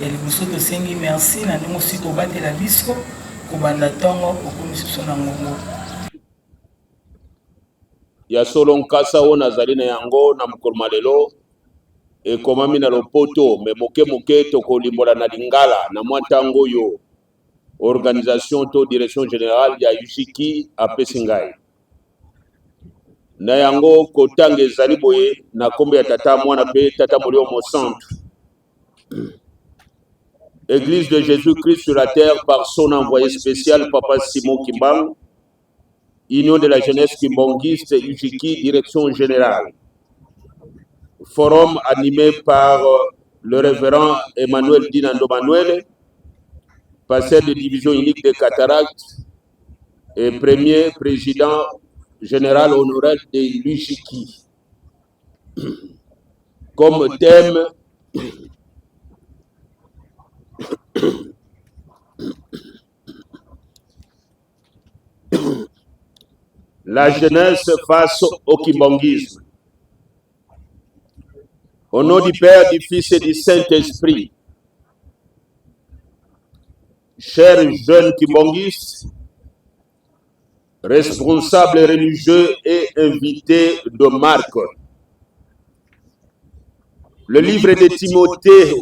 ya liboso tosengi merci na ndenge osi kobatela biso kobanda ntongo okomi susu na ngongo ya solo nkasa oyo nazali na yango na mokolo lelo ekomami na lopoto me moke tokolimbola na lingala na mwa ntango oyo organisation to direction générale ya UJIKI apesi ngai na yango kotanga ezali boye na kombo ya tata mwana mpe tata moliomo centre Église de Jésus-Christ sur la terre par son envoyé spécial Papa Simon Kimbangu, Union de la jeunesse kimbangiste UJIKI direction générale, forum animé par le révérend Emmanuel Dinando Manuel, pasteur de division unique des cataractes et premier président général honoraire de l'UJIKI. Comme thème, la jeunesse face au kimbanguisme. Au nom du Père, du Fils et du Saint-Esprit, chers jeunes kimbanguistes, responsables religieux et invités de marque, le livre de Timothée,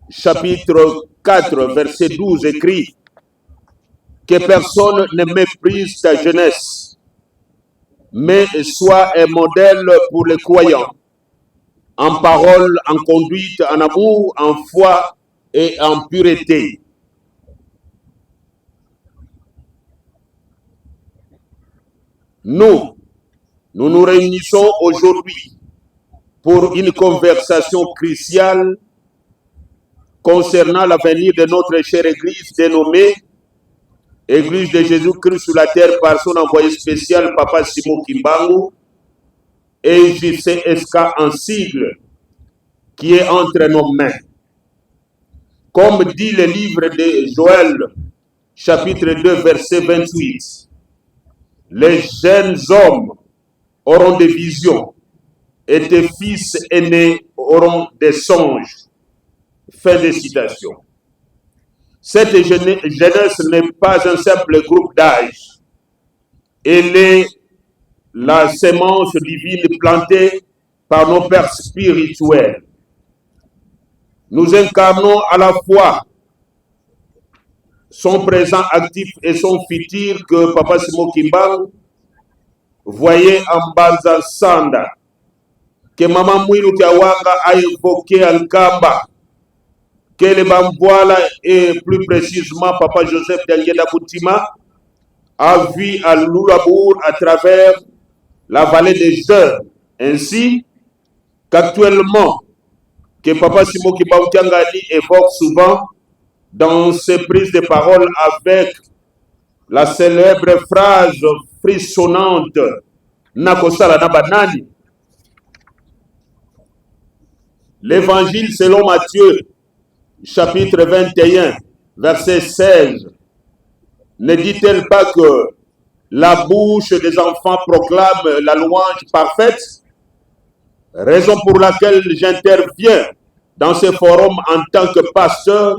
chapitre 4, verset 12, écrit que personne ne méprise ta jeunesse, mais sois un modèle pour les croyants, en parole, en conduite, en amour, en foi et en pureté. Nous nous réunissons aujourd'hui pour une conversation cruciale concernant l'avenir de notre chère Église dénommée Église de Jésus-Christ sur la terre par son envoyé spécial Papa Simon Kimbangu et JCSK en sigle qui est entre nos mains. Comme dit le livre de Joël, chapitre 2, verset 28, les jeunes hommes auront des visions et tes fils aînés auront des songes. Fin de citation. Cette jeunesse n'est pas un simple groupe d'âge. Elle est la sémence divine plantée par nos pères spirituels. Nous incarnons à la fois son présent actif et son futur que Papa Simon Kimbangu voyait en Banza Sanda, que Maman Mwilu Kiawanga a évoqué en Kamba, que le Bamboala et plus précisément Papa Joseph Dangenda Koutima a vu à Lulabour à travers la vallée des Heures, ainsi qu'actuellement que Papa Simon Kimbangu évoque souvent dans ses prises de parole avec la célèbre phrase frissonnante Nakosala Nabanani. L'évangile selon Matthieu, chapitre 21, verset 16, ne dit-elle pas que la bouche des enfants proclame la louange parfaite? Raison pour laquelle j'interviens dans ce forum en tant que pasteur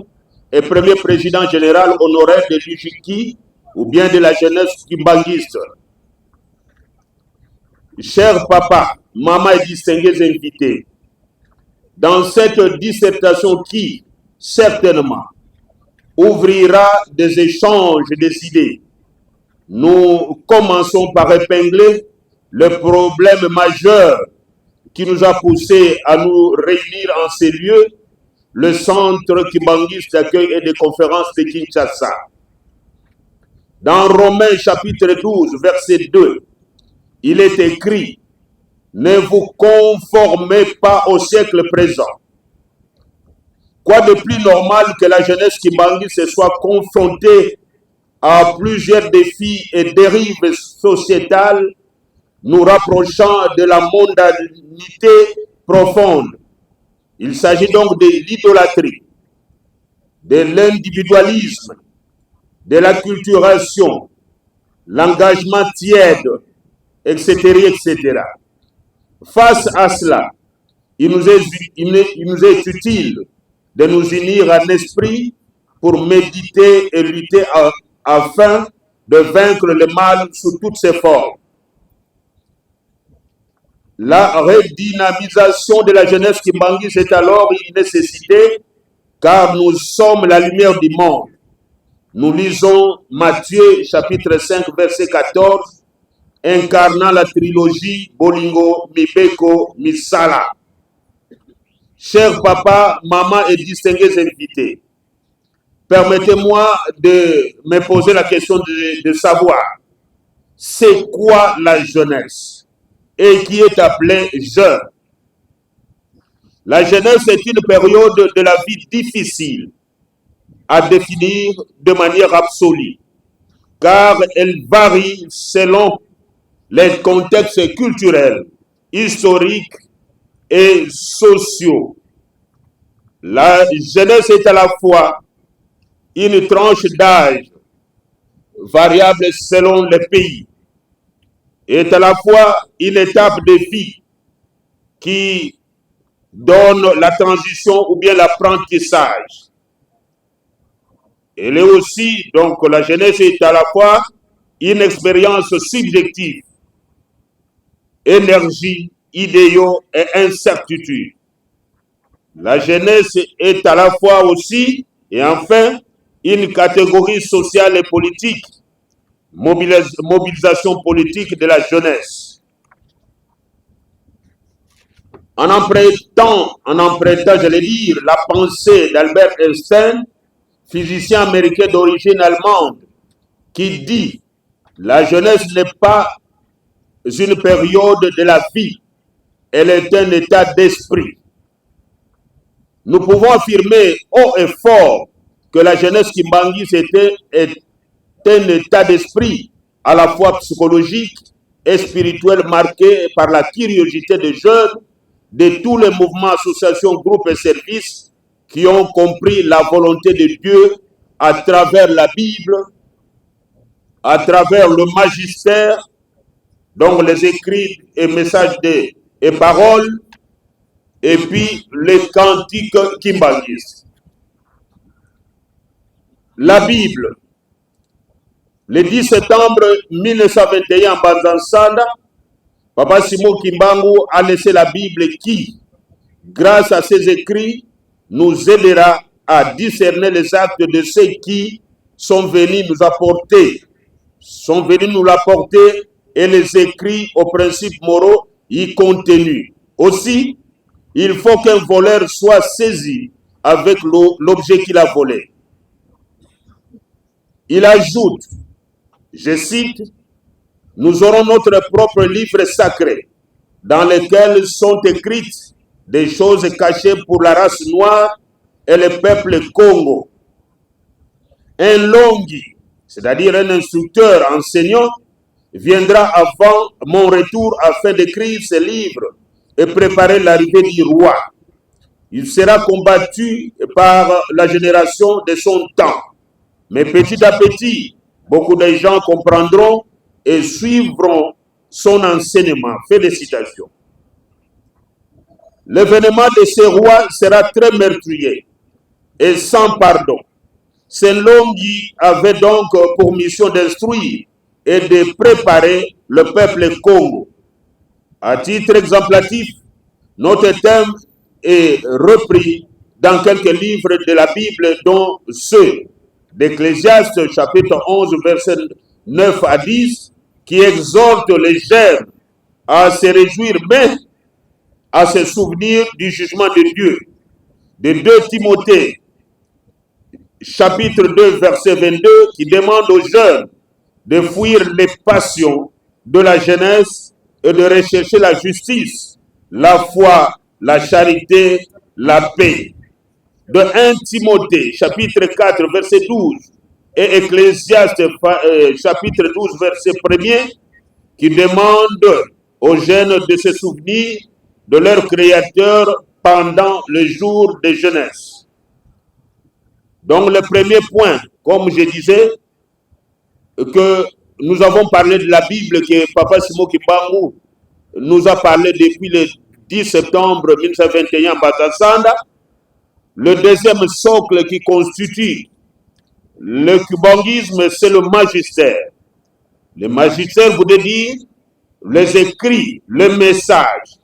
et premier président général honoraire de l'UJIKI ou bien de la jeunesse kimbanguiste. Cher papa, maman et distingués invités, dans cette dissertation qui, certainement, ouvrira des échanges des idées, nous commençons par épingler le problème majeur qui nous a poussé à nous réunir en ces lieux, le centre kimbanguiste d'accueil et de conférences de Kinshasa. Dans Romains chapitre 12, verset 2, il est écrit « Ne vous conformez pas au siècle présent ». Quoi de plus normal que la jeunesse kimbanguiste soit confrontée à plusieurs défis et dérives sociétales nous rapprochant de la mondanité profonde. Il s'agit donc de l'idolâtrie, de l'individualisme, de l'acculturation, l'engagement tiède, etc., etc. Face à cela, il nous est utile de nous unir en esprit pour méditer et lutter afin de vaincre le mal sous toutes ses formes. La redynamisation de la jeunesse Kimbangis est alors une nécessité car nous sommes la lumière du monde. Nous lisons Matthieu chapitre 5 verset 14 incarnant la trilogie Bolingo, Mibeko, Misala. Chers papa, maman et distingués invités, permettez-moi de me poser la question de savoir c'est quoi la jeunesse et qui est appelée jeune. La jeunesse est une période de la vie difficile à définir de manière absolue, car elle varie selon les contextes culturels, historiques et sociaux. La jeunesse est à la fois une tranche d'âge variable selon les pays, est à la fois une étape de vie qui donne la transition ou bien l'apprentissage. Elle est aussi, donc la jeunesse est à la fois une expérience subjective, énergie, idéaux et incertitude. La jeunesse est à la fois aussi, et enfin, une catégorie sociale et politique, mobilisation politique de la jeunesse. En empruntant, j'allais dire, la pensée d'Albert Einstein, physicien américain d'origine allemande, qui dit « La jeunesse n'est pas une période de la vie, elle est un état d'esprit. » Nous pouvons affirmer haut et fort que la jeunesse Kimbangis est un état d'esprit à la fois psychologique et spirituel marqué par la curiosité des jeunes de tous les mouvements, associations, groupes et services qui ont compris la volonté de Dieu à travers la Bible, à travers le magistère, donc les écrits et messages et paroles, et puis les cantiques Kimbangis. La Bible, le 10 septembre 1921 en Banzansanda, Papa Simon Kimbangu a laissé la Bible qui, grâce à ses écrits, nous aidera à discerner les actes de ceux qui sont venus nous apporter, et les écrits aux principes moraux y contenus. Aussi, il faut qu'un voleur soit saisi avec l'objet qu'il a volé. Il ajoute, je cite, « Nous aurons notre propre livre sacré dans lequel sont écrites des choses cachées pour la race noire et le peuple Congo. Un longi, c'est-à-dire un instructeur enseignant, viendra avant mon retour afin d'écrire ce livre et préparer l'arrivée du roi. Il sera combattu par la génération de son temps. Mais petit à petit, beaucoup de gens comprendront et suivront son enseignement. Félicitations. L'événement de ce roi sera très meurtrier et sans pardon. Senlongi avait donc pour mission d'instruire et de préparer le peuple Congo. À titre exemplatif, notre thème est repris dans quelques livres de la Bible, dont ceux d'Ecclésiaste, chapitre 11, versets 9 à 10, qui exhortent les jeunes à se réjouir, mais à se souvenir du jugement de Dieu. De 2 Timothée, chapitre 2, verset 22, qui demande aux jeunes de fuir les passions de la jeunesse et de rechercher la justice, la foi, la charité, la paix. De 1 Timothée, chapitre 4, verset 12, et Ecclésiaste, chapitre 12, verset 1er, qui demande aux jeunes de se souvenir de leur Créateur pendant le jour de jeunesse. Donc le premier point, comme je disais, que nous avons parlé de la Bible que Papa Simon Kimbangu nous a parlé depuis le 10 septembre 1921 à Batassanda. Le deuxième socle qui constitue le kimbanguisme, c'est le magistère. Le magistère voudrait dire les écrits, le message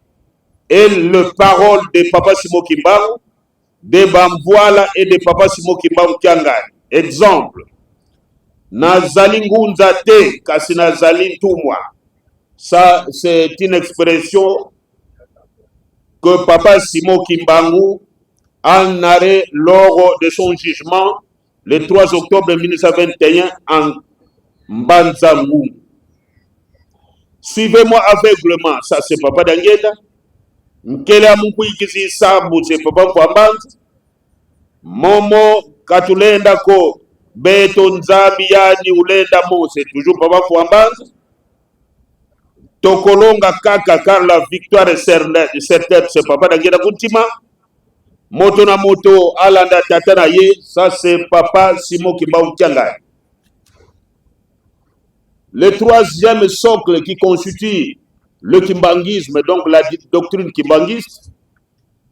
et le parole de Papa Simon Kimbangu, de Bamvoila et de Papa Simon Kimbangu Kiangani. Exemple, Nazali ngunza te kasi nazali ntumwa. Ça, c'est une expression que Papa Simon Kimbangu en arrêt lors de son jugement le 3 octobre 1921 en Mbanzangu. Suivez-moi aveuglement, ça c'est Papa Dangeda. Nkele amukuikizi sabu c'est Papa Kwambanza. Momo katulenda ko beto nzabi yani ulenda mo c'est toujours Papa Kwambanza. Tokolonga kaka car la victoire est certaine, c'est Papa Dangeda Kuntima. Moto na moto alanda tatana ye, ça c'est Papa Simon Kimbangu Kiangani. Le troisième socle qui constitue le kimbanguisme, donc la doctrine kimbanguiste,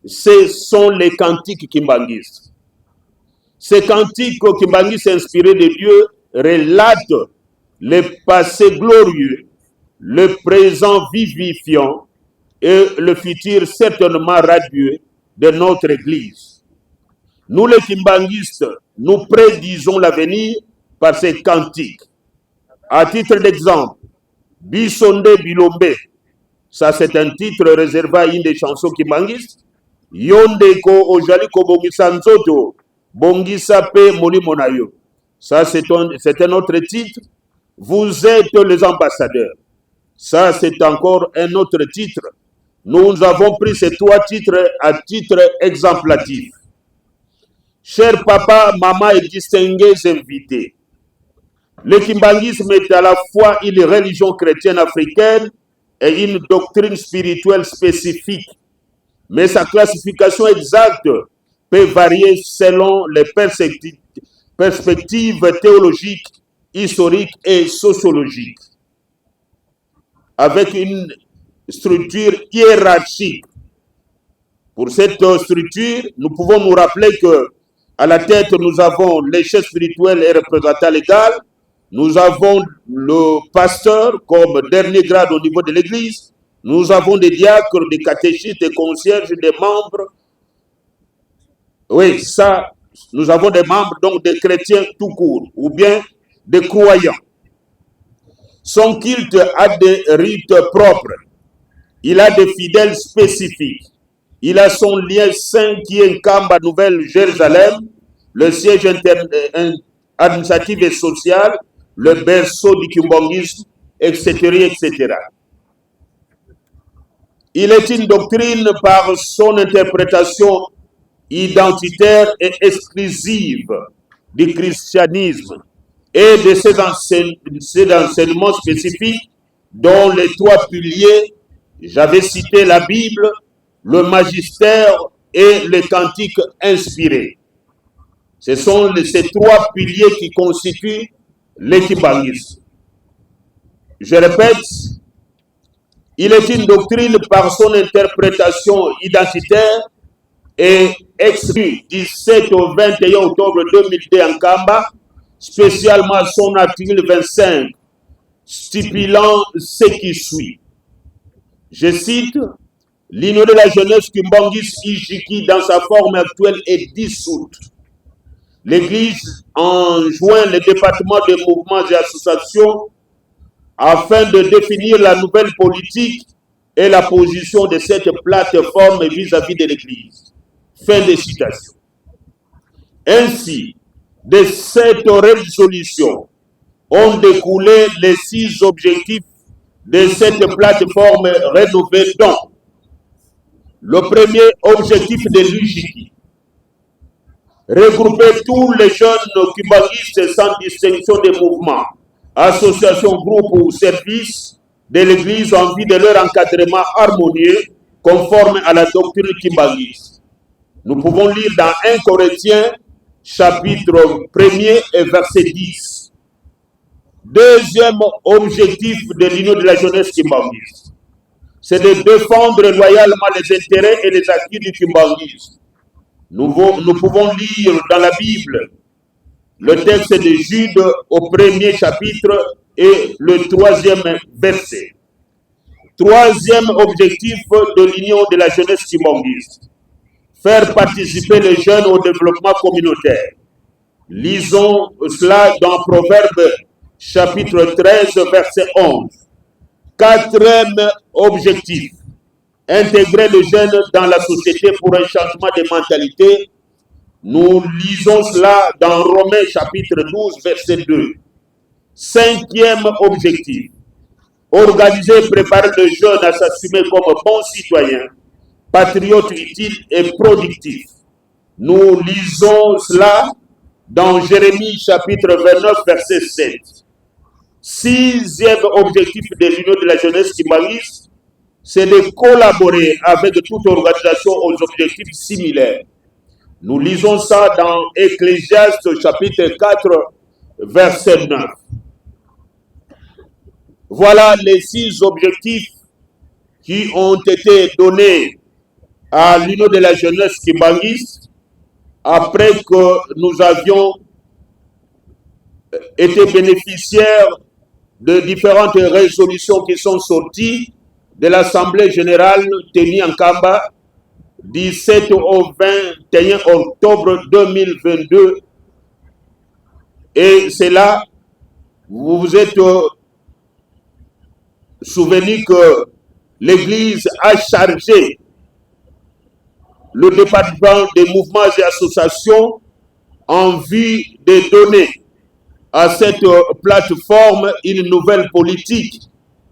ce sont les cantiques kimbanguistes. Ces cantiques kimbanguistes inspirés de Dieu relatent le passé glorieux, le présent vivifiant et le futur certainement radieux de notre Église. Nous les kimbanguistes, nous prédisons l'avenir par ces cantiques. À titre d'exemple, Bisonde Bilombe, ça c'est un titre réservé à une des chansons kimbanguistes. Yondeko Ojaliko Bongisa Nzoto, Bongisa Pe Moli Monayo. Ça c'est un autre titre. Vous êtes les ambassadeurs. Ça c'est encore un autre titre. Nous avons pris ces trois titres à titre exemplatif. Chers papa, maman et distingués invités, le kimbanguisme est à la fois une religion chrétienne africaine et une doctrine spirituelle spécifique. Mais sa classification exacte peut varier selon les perspectives théologiques, historiques et sociologiques. Avec une structure hiérarchique. Pour cette structure, nous pouvons nous rappeler que à la tête, nous avons les chefs spirituels et représentants légaux. Nous avons le pasteur comme dernier grade au niveau de l'église. Nous avons des diacres, des catéchistes, des concierges, des membres. Oui, ça, nous avons des membres, donc des chrétiens tout court, ou bien des croyants. Son culte a des rites propres. Il a des fidèles spécifiques. Il a son lien saint qui est Nkamba, Nouvelle-Jérusalem, le siège administratif et social, le berceau du kimbanguisme, etc., etc. Il est une doctrine par son interprétation identitaire et exclusive du christianisme et de ses enseignements spécifiques dont les trois piliers, j'avais cité la Bible, le magistère et les cantiques inspirés. Ce sont ces trois piliers qui constituent le kimbanguisme. Je répète, il est une doctrine par son interprétation identitaire et exprimée du 17 au 21 octobre 2002 en Kamba, spécialement son article 25, stipulant ce qui suit. Je cite, l'Union de la jeunesse kimbanguiste Ijiki dans sa forme actuelle est dissoute. L'Église enjoint les départements des mouvements et associations afin de définir la nouvelle politique et la position de cette plateforme vis-à-vis de l'Église. Fin de citation. Ainsi, de cette résolution ont découlé les 6 objectifs de cette plateforme rénovée, dont le premier objectif de l'UJK, regrouper tous les jeunes kimbanguistes sans distinction des mouvements, associations, groupes ou services de l'Église en vue de leur encadrement harmonieux conforme à la doctrine kimbanguiste. Nous pouvons lire dans 1 Corinthiens, chapitre 1er et verset 10. Deuxième objectif de l'Union de la jeunesse kimbanguiste, c'est de défendre loyalement les intérêts et les acquis du kimbanguisme. Nous pouvons lire dans la Bible le texte de Jude au 1er chapitre et le 3e verset. Troisième objectif de l'Union de la jeunesse kimbangiste: faire participer les jeunes au développement communautaire. Lisons cela dans Proverbe chapitre 13, verset 11. Quatrième objectif: intégrer les jeunes dans la société pour un changement de mentalité. Nous lisons cela dans Romains chapitre 12, verset 2. Cinquième objectif: organiser et préparer les jeunes à s'assumer comme bons citoyens, patriotes utiles et productifs. Nous lisons cela dans Jérémie chapitre 29, verset 7. Sixième objectif de l'Union de la jeunesse kimbanguiste, c'est de collaborer avec toute organisation aux objectifs similaires. Nous lisons ça dans Ecclésiaste chapitre 4, verset 9. Voilà les 6 objectifs qui ont été donnés à l'Union de la jeunesse kimbanguiste après que nous avions été bénéficiaires de différentes résolutions qui sont sorties de l'Assemblée générale tenue en Kamba 17 au 21 octobre 2022. Et c'est là, vous vous êtes souvenu que l'Église a chargé le département des mouvements et associations en vue de donner à cette plateforme une nouvelle politique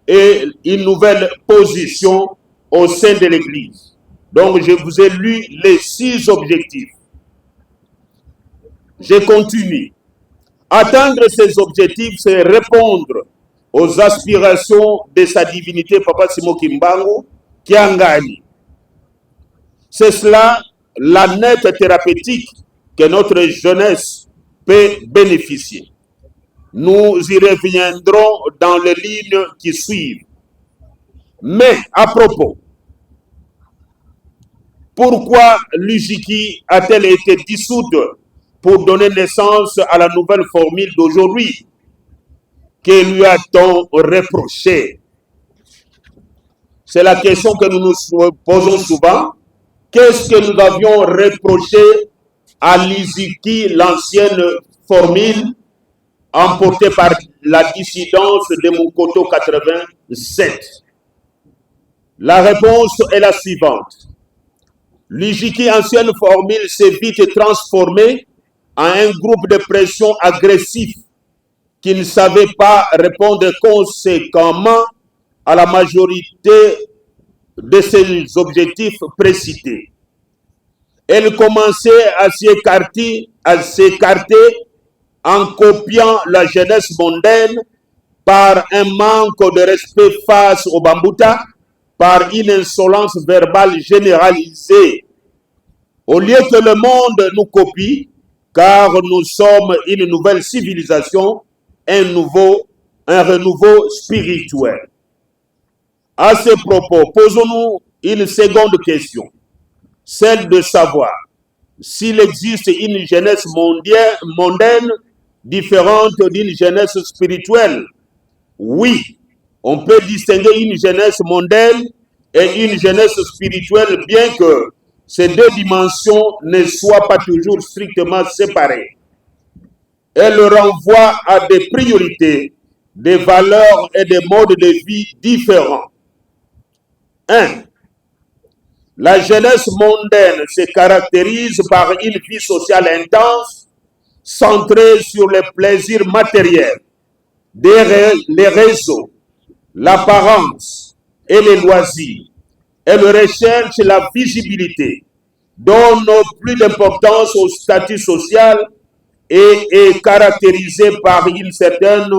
et une nouvelle position au sein de l'Église. Donc, je vous ai lu les 6 objectifs. Je continue. Atteindre ces objectifs, c'est répondre aux aspirations de sa divinité, Papa Simo Kimbangu, Kiangani. C'est cela la nette thérapeutique que notre jeunesse peut bénéficier. Nous y reviendrons dans les lignes qui suivent. Mais à propos, pourquoi l'UJKI a-t-elle été dissoute pour donner naissance à la nouvelle formule d'aujourd'hui? Que lui a-t-on reproché? C'est la question que nous nous posons souvent. Qu'est-ce que nous avions reproché à l'UJKI, l'ancienne formule emportée par la dissidence de Mukoto 87? La réponse est la suivante. L'UJKI, ancienne formule, s'est vite transformée en un groupe de pression agressif qui ne savait pas répondre conséquemment à la majorité de ses objectifs précités. Elle commençait à s'écarter en copiant la jeunesse mondaine par un manque de respect face au Bambuta, par une insolence verbale généralisée. Au lieu que le monde nous copie, car nous sommes une nouvelle civilisation, un renouveau spirituel. À ce propos, posons-nous une seconde question, celle de savoir s'il existe une jeunesse mondaine différente d'une jeunesse spirituelle. Oui, on peut distinguer une jeunesse mondaine et une jeunesse spirituelle, bien que ces deux dimensions ne soient pas toujours strictement séparées. Elle renvoie à des priorités, des valeurs et des modes de vie différents. 1. La jeunesse mondaine se caractérise par une vie sociale intense, centrée sur les plaisirs matériels, les réseaux, l'apparence et les loisirs. Elle recherche la visibilité, donne plus d'importance au statut social et est caractérisée par une certaine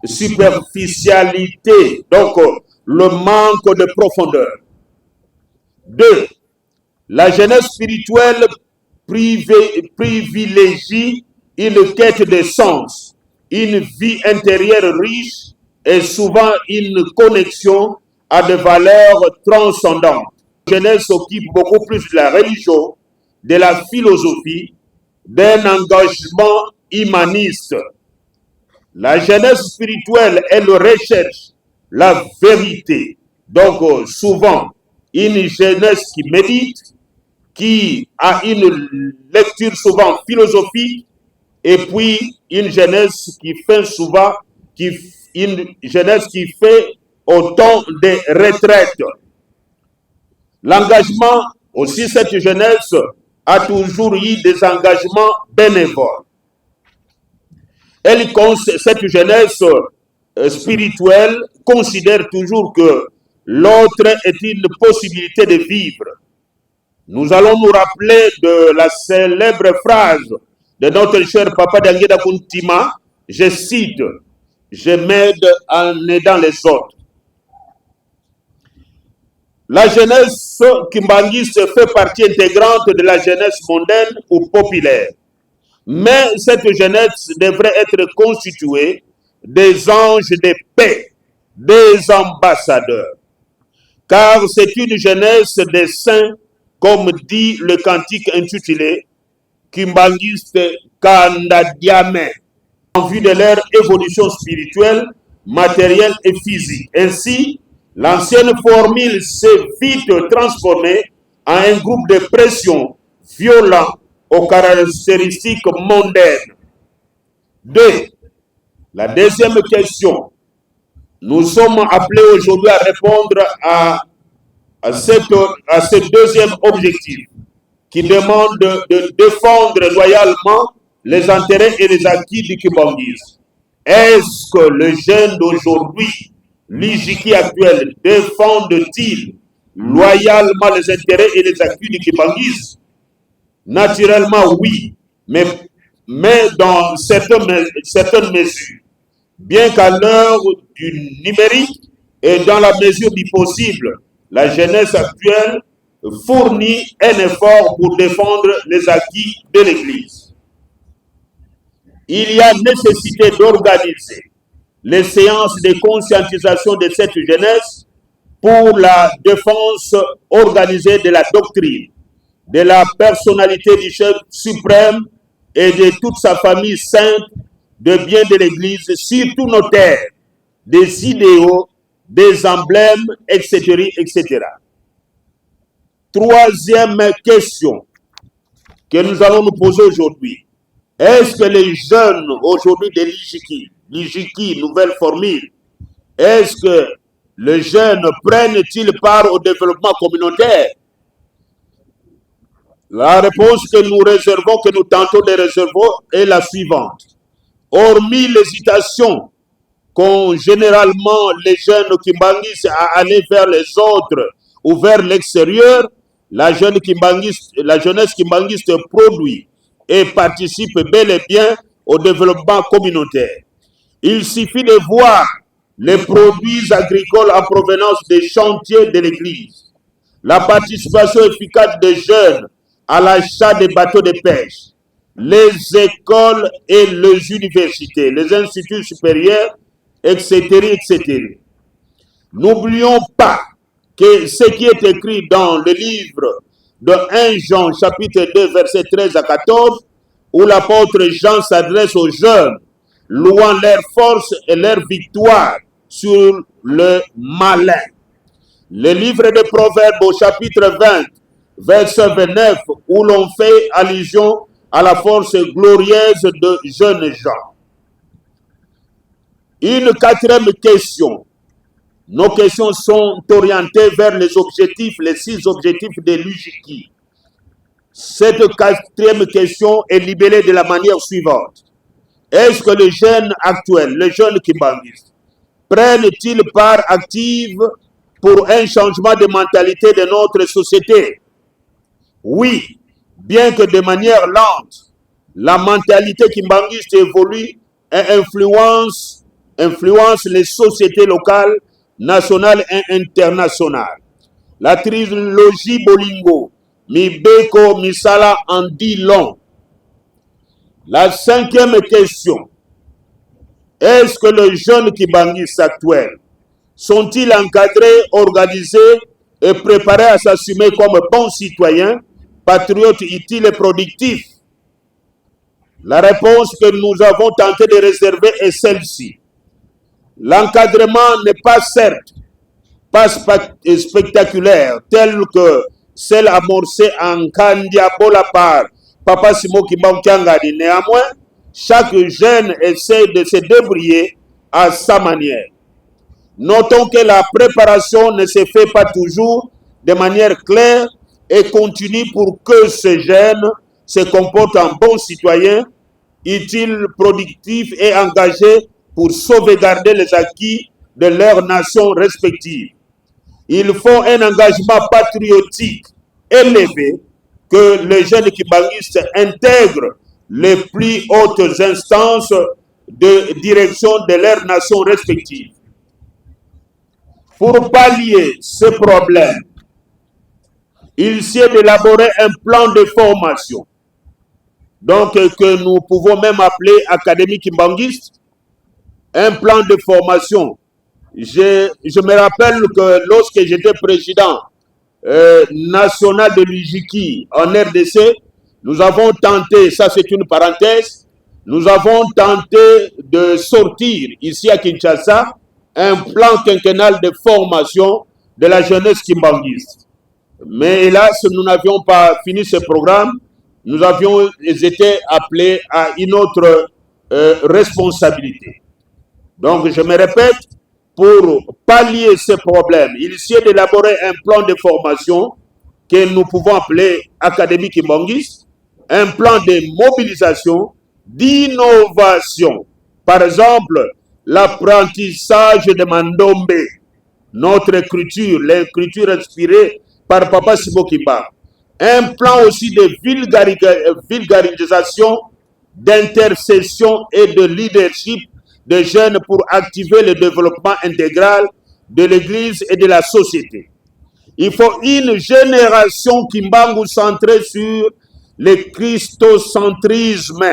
superficialité, donc le manque de profondeur. 2. La jeunesse spirituelle privilégie une quête de sens, une vie intérieure riche et souvent une connexion à des valeurs transcendantes. La jeunesse s'occupe beaucoup plus de la religion de la philosophie, d'un engagement humaniste. La jeunesse spirituelle, elle recherche la vérité. Donc, souvent, une jeunesse qui médite, qui a une lecture souvent philosophique, et puis une jeunesse qui fait souvent, une jeunesse qui fait autant de retraites. L'engagement, aussi cette jeunesse a toujours eu des engagements bénévoles. Cette jeunesse spirituelle considère toujours que l'autre est une possibilité de vivre. Nous allons nous rappeler de la célèbre phrase de notre cher Papa Dangueda Kuntima, je cite, « Je m'aide en aidant les autres ». La jeunesse kimbangiste fait partie intégrante de la jeunesse mondaine ou populaire. Mais cette jeunesse devrait être constituée des anges de paix, des ambassadeurs. Car c'est une jeunesse des saints, comme dit le cantique intitulé Kimbangiste Kandadiame, en vue de leur évolution spirituelle, matérielle et physique. Ainsi, l'ancienne formule s'est vite transformée en un groupe de pression violent aux caractéristiques mondaines. 2. La deuxième question. Nous sommes appelés aujourd'hui à répondre à ce deuxième objectif qui demande de défendre loyalement les intérêts et les acquis du kimbangisme. Est-ce que le jeune d'aujourd'hui, l'Ijiki actuel, défendent-ils loyalement les intérêts et les acquis du kimbangisme? Naturellement, oui, mais dans certaines mesures. Bien qu'à l'heure du numérique et dans la mesure du possible, la jeunesse actuelle fournit un effort pour défendre les acquis de l'Église. Il y a nécessité d'organiser les séances de conscientisation de cette jeunesse pour la défense organisée de la doctrine, de la personnalité du chef suprême et de toute sa famille sainte, de bien de l'Église, surtout nos terres, des idéaux, des emblèmes, etc., etc. Troisième question que nous allons nous poser aujourd'hui. Est-ce que les jeunes aujourd'hui de l'Ijiki, nouvelle formule, est-ce que les jeunes prennent-ils part au développement communautaire? La réponse que nous tentons de réserver est la suivante. Hormis l'hésitation qu'ont généralement les jeunes kimbangistes à aller vers les autres ou vers l'extérieur, la jeunesse kimbanguiste produit et participe bel et bien au développement communautaire. Il suffit de voir les produits agricoles en provenance des chantiers de l'Église, la participation efficace des jeunes à l'achat des bateaux de pêche, les écoles et les universités, les instituts supérieurs, etc., etc. N'oublions pas que ce qui est écrit dans le livre de 1 Jean, chapitre 2, versets 13 à 14, où l'apôtre Jean s'adresse aux jeunes, louant leur force et leur victoire sur le malin. Le livre des Proverbes au chapitre 20, verset 29, où l'on fait allusion à la force glorieuse de jeunes gens. Une quatrième question. Nos questions sont orientées vers les objectifs, les 6 objectifs de l'Ijiki. Cette quatrième question est libellée de la manière suivante. Est-ce que les jeunes actuels, les jeunes kimbangistes, prennent-ils part active pour un changement de mentalité de notre société? Oui, bien que de manière lente, la mentalité kimbangiste évolue et influence les sociétés locales, nationales et internationales. La trilogie Bolingo, Mibeko, Misala en dit long. La 5e question. Est-ce que les jeunes kimbangistes actuels sont-ils encadrés, organisés et préparés à s'assumer comme bons citoyens patriote utile et productif? La réponse que nous avons tenté de réserver est celle-ci. L'encadrement n'est pas certes pas spectaculaire, tel que celle amorcée en Kandiabola par Papa Simo Kimbangu Kiangani. Néanmoins, chaque jeune essaie de se débrouiller à sa manière. Notons que la préparation ne se fait pas toujours de manière claire et continue pour que ce jeune se comporte en bon citoyen, utile, productif et engagé pour sauvegarder les acquis de leurs nations respectives. Il faut un engagement patriotique élevé, que les jeunes kimbanguistes intègrent les plus hautes instances de direction de leurs nations respectives. Pour pallier ce problème, il s'est d'élaborer un plan de formation, donc que nous pouvons même appeler Académie kimbanguiste, un plan de formation. Je me rappelle que lorsque j'étais président national de l'UJIKI en RDC, nous avons tenté, ça c'est une parenthèse, nous avons tenté de sortir ici à Kinshasa un plan quinquennal de formation de la jeunesse kimbanguiste. Mais hélas, nous n'avions pas fini ce programme, nous avions été appelés à une autre responsabilité. Donc je me répète, pour pallier ces problèmes, il s'est d'élaborer un plan de formation que nous pouvons appeler Académie kimbanguiste, un plan de mobilisation, d'innovation. Par exemple, l'apprentissage de Mandombe, notre écriture, l'écriture inspirée par Papa Simo Kimbangu. Un plan aussi de vulgarisation, d'intercession et de leadership des jeunes pour activer le développement intégral de l'Église et de la société. Il faut une génération Kimbangu centrée sur le christocentrisme,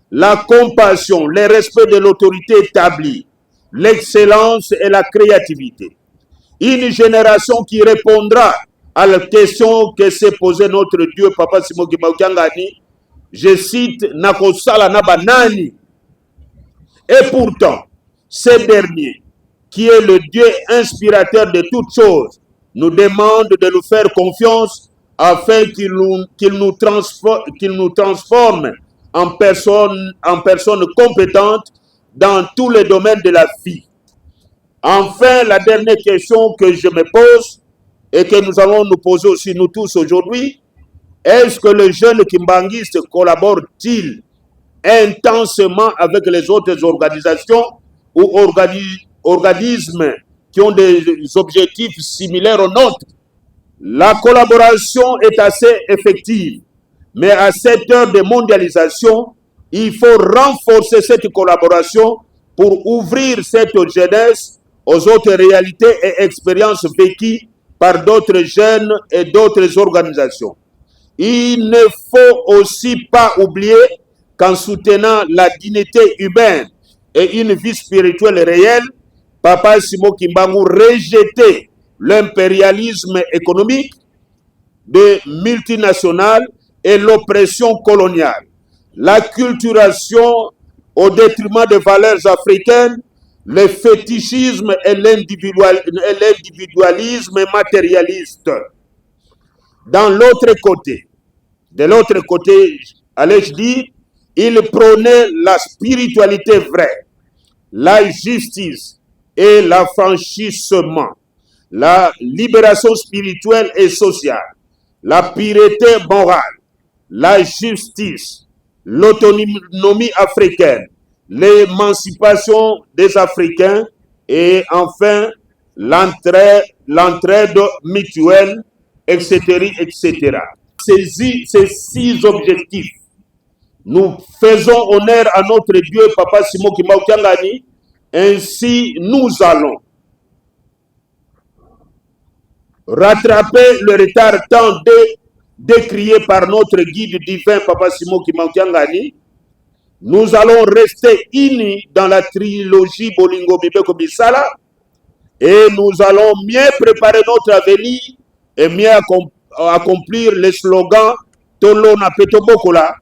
la compassion, le respect de l'autorité établie, l'excellence et la créativité. Une génération qui répondra à la question que s'est posée notre Dieu, Papa Simo Kimbangu Kiangani, je cite, Nakosala Nabanani. Et pourtant, ce dernier, qui est le Dieu inspirateur de toutes choses, nous demande de nous faire confiance afin qu'il nous transforme en personnes compétentes dans tous les domaines de la vie. Enfin, la dernière question que je me pose et que nous allons nous poser aussi nous tous aujourd'hui, est-ce que le jeune kimbanguiste collabore-t-il intensément avec les autres organisations ou organismes qui ont des objectifs similaires aux nôtres? La collaboration est assez effective, mais à cette heure de mondialisation, il faut renforcer cette collaboration pour ouvrir cette jeunesse aux autres réalités et expériences vécues par d'autres jeunes et d'autres organisations. Il ne faut aussi pas oublier qu'en soutenant la dignité humaine et une vie spirituelle réelle, Papa Simo Kimbangu rejetait l'impérialisme économique des multinationales et l'oppression coloniale, l'acculturation au détriment des valeurs africaines, le fétichisme et l'individualisme matérialiste. De l'autre côté, allais-je dire, il prônait la spiritualité vraie, la justice et l'affranchissement, la libération spirituelle et sociale, la pureté morale, la justice, l'autonomie africaine, l'émancipation des Africains et enfin l'entraide mutuelle, etc., etc. Ces 6 objectifs, nous faisons honneur à notre Dieu, Papa Simo Kimbangu Kiangani, ainsi nous allons rattraper le retard tant décrié par notre guide divin, Papa Simo Kimbangu Kiangani. Nous allons rester unis dans la trilogie Bolingo Bibeko Bisala et nous allons mieux préparer notre avenir et mieux accomplir le slogan Tolo na Petobokola,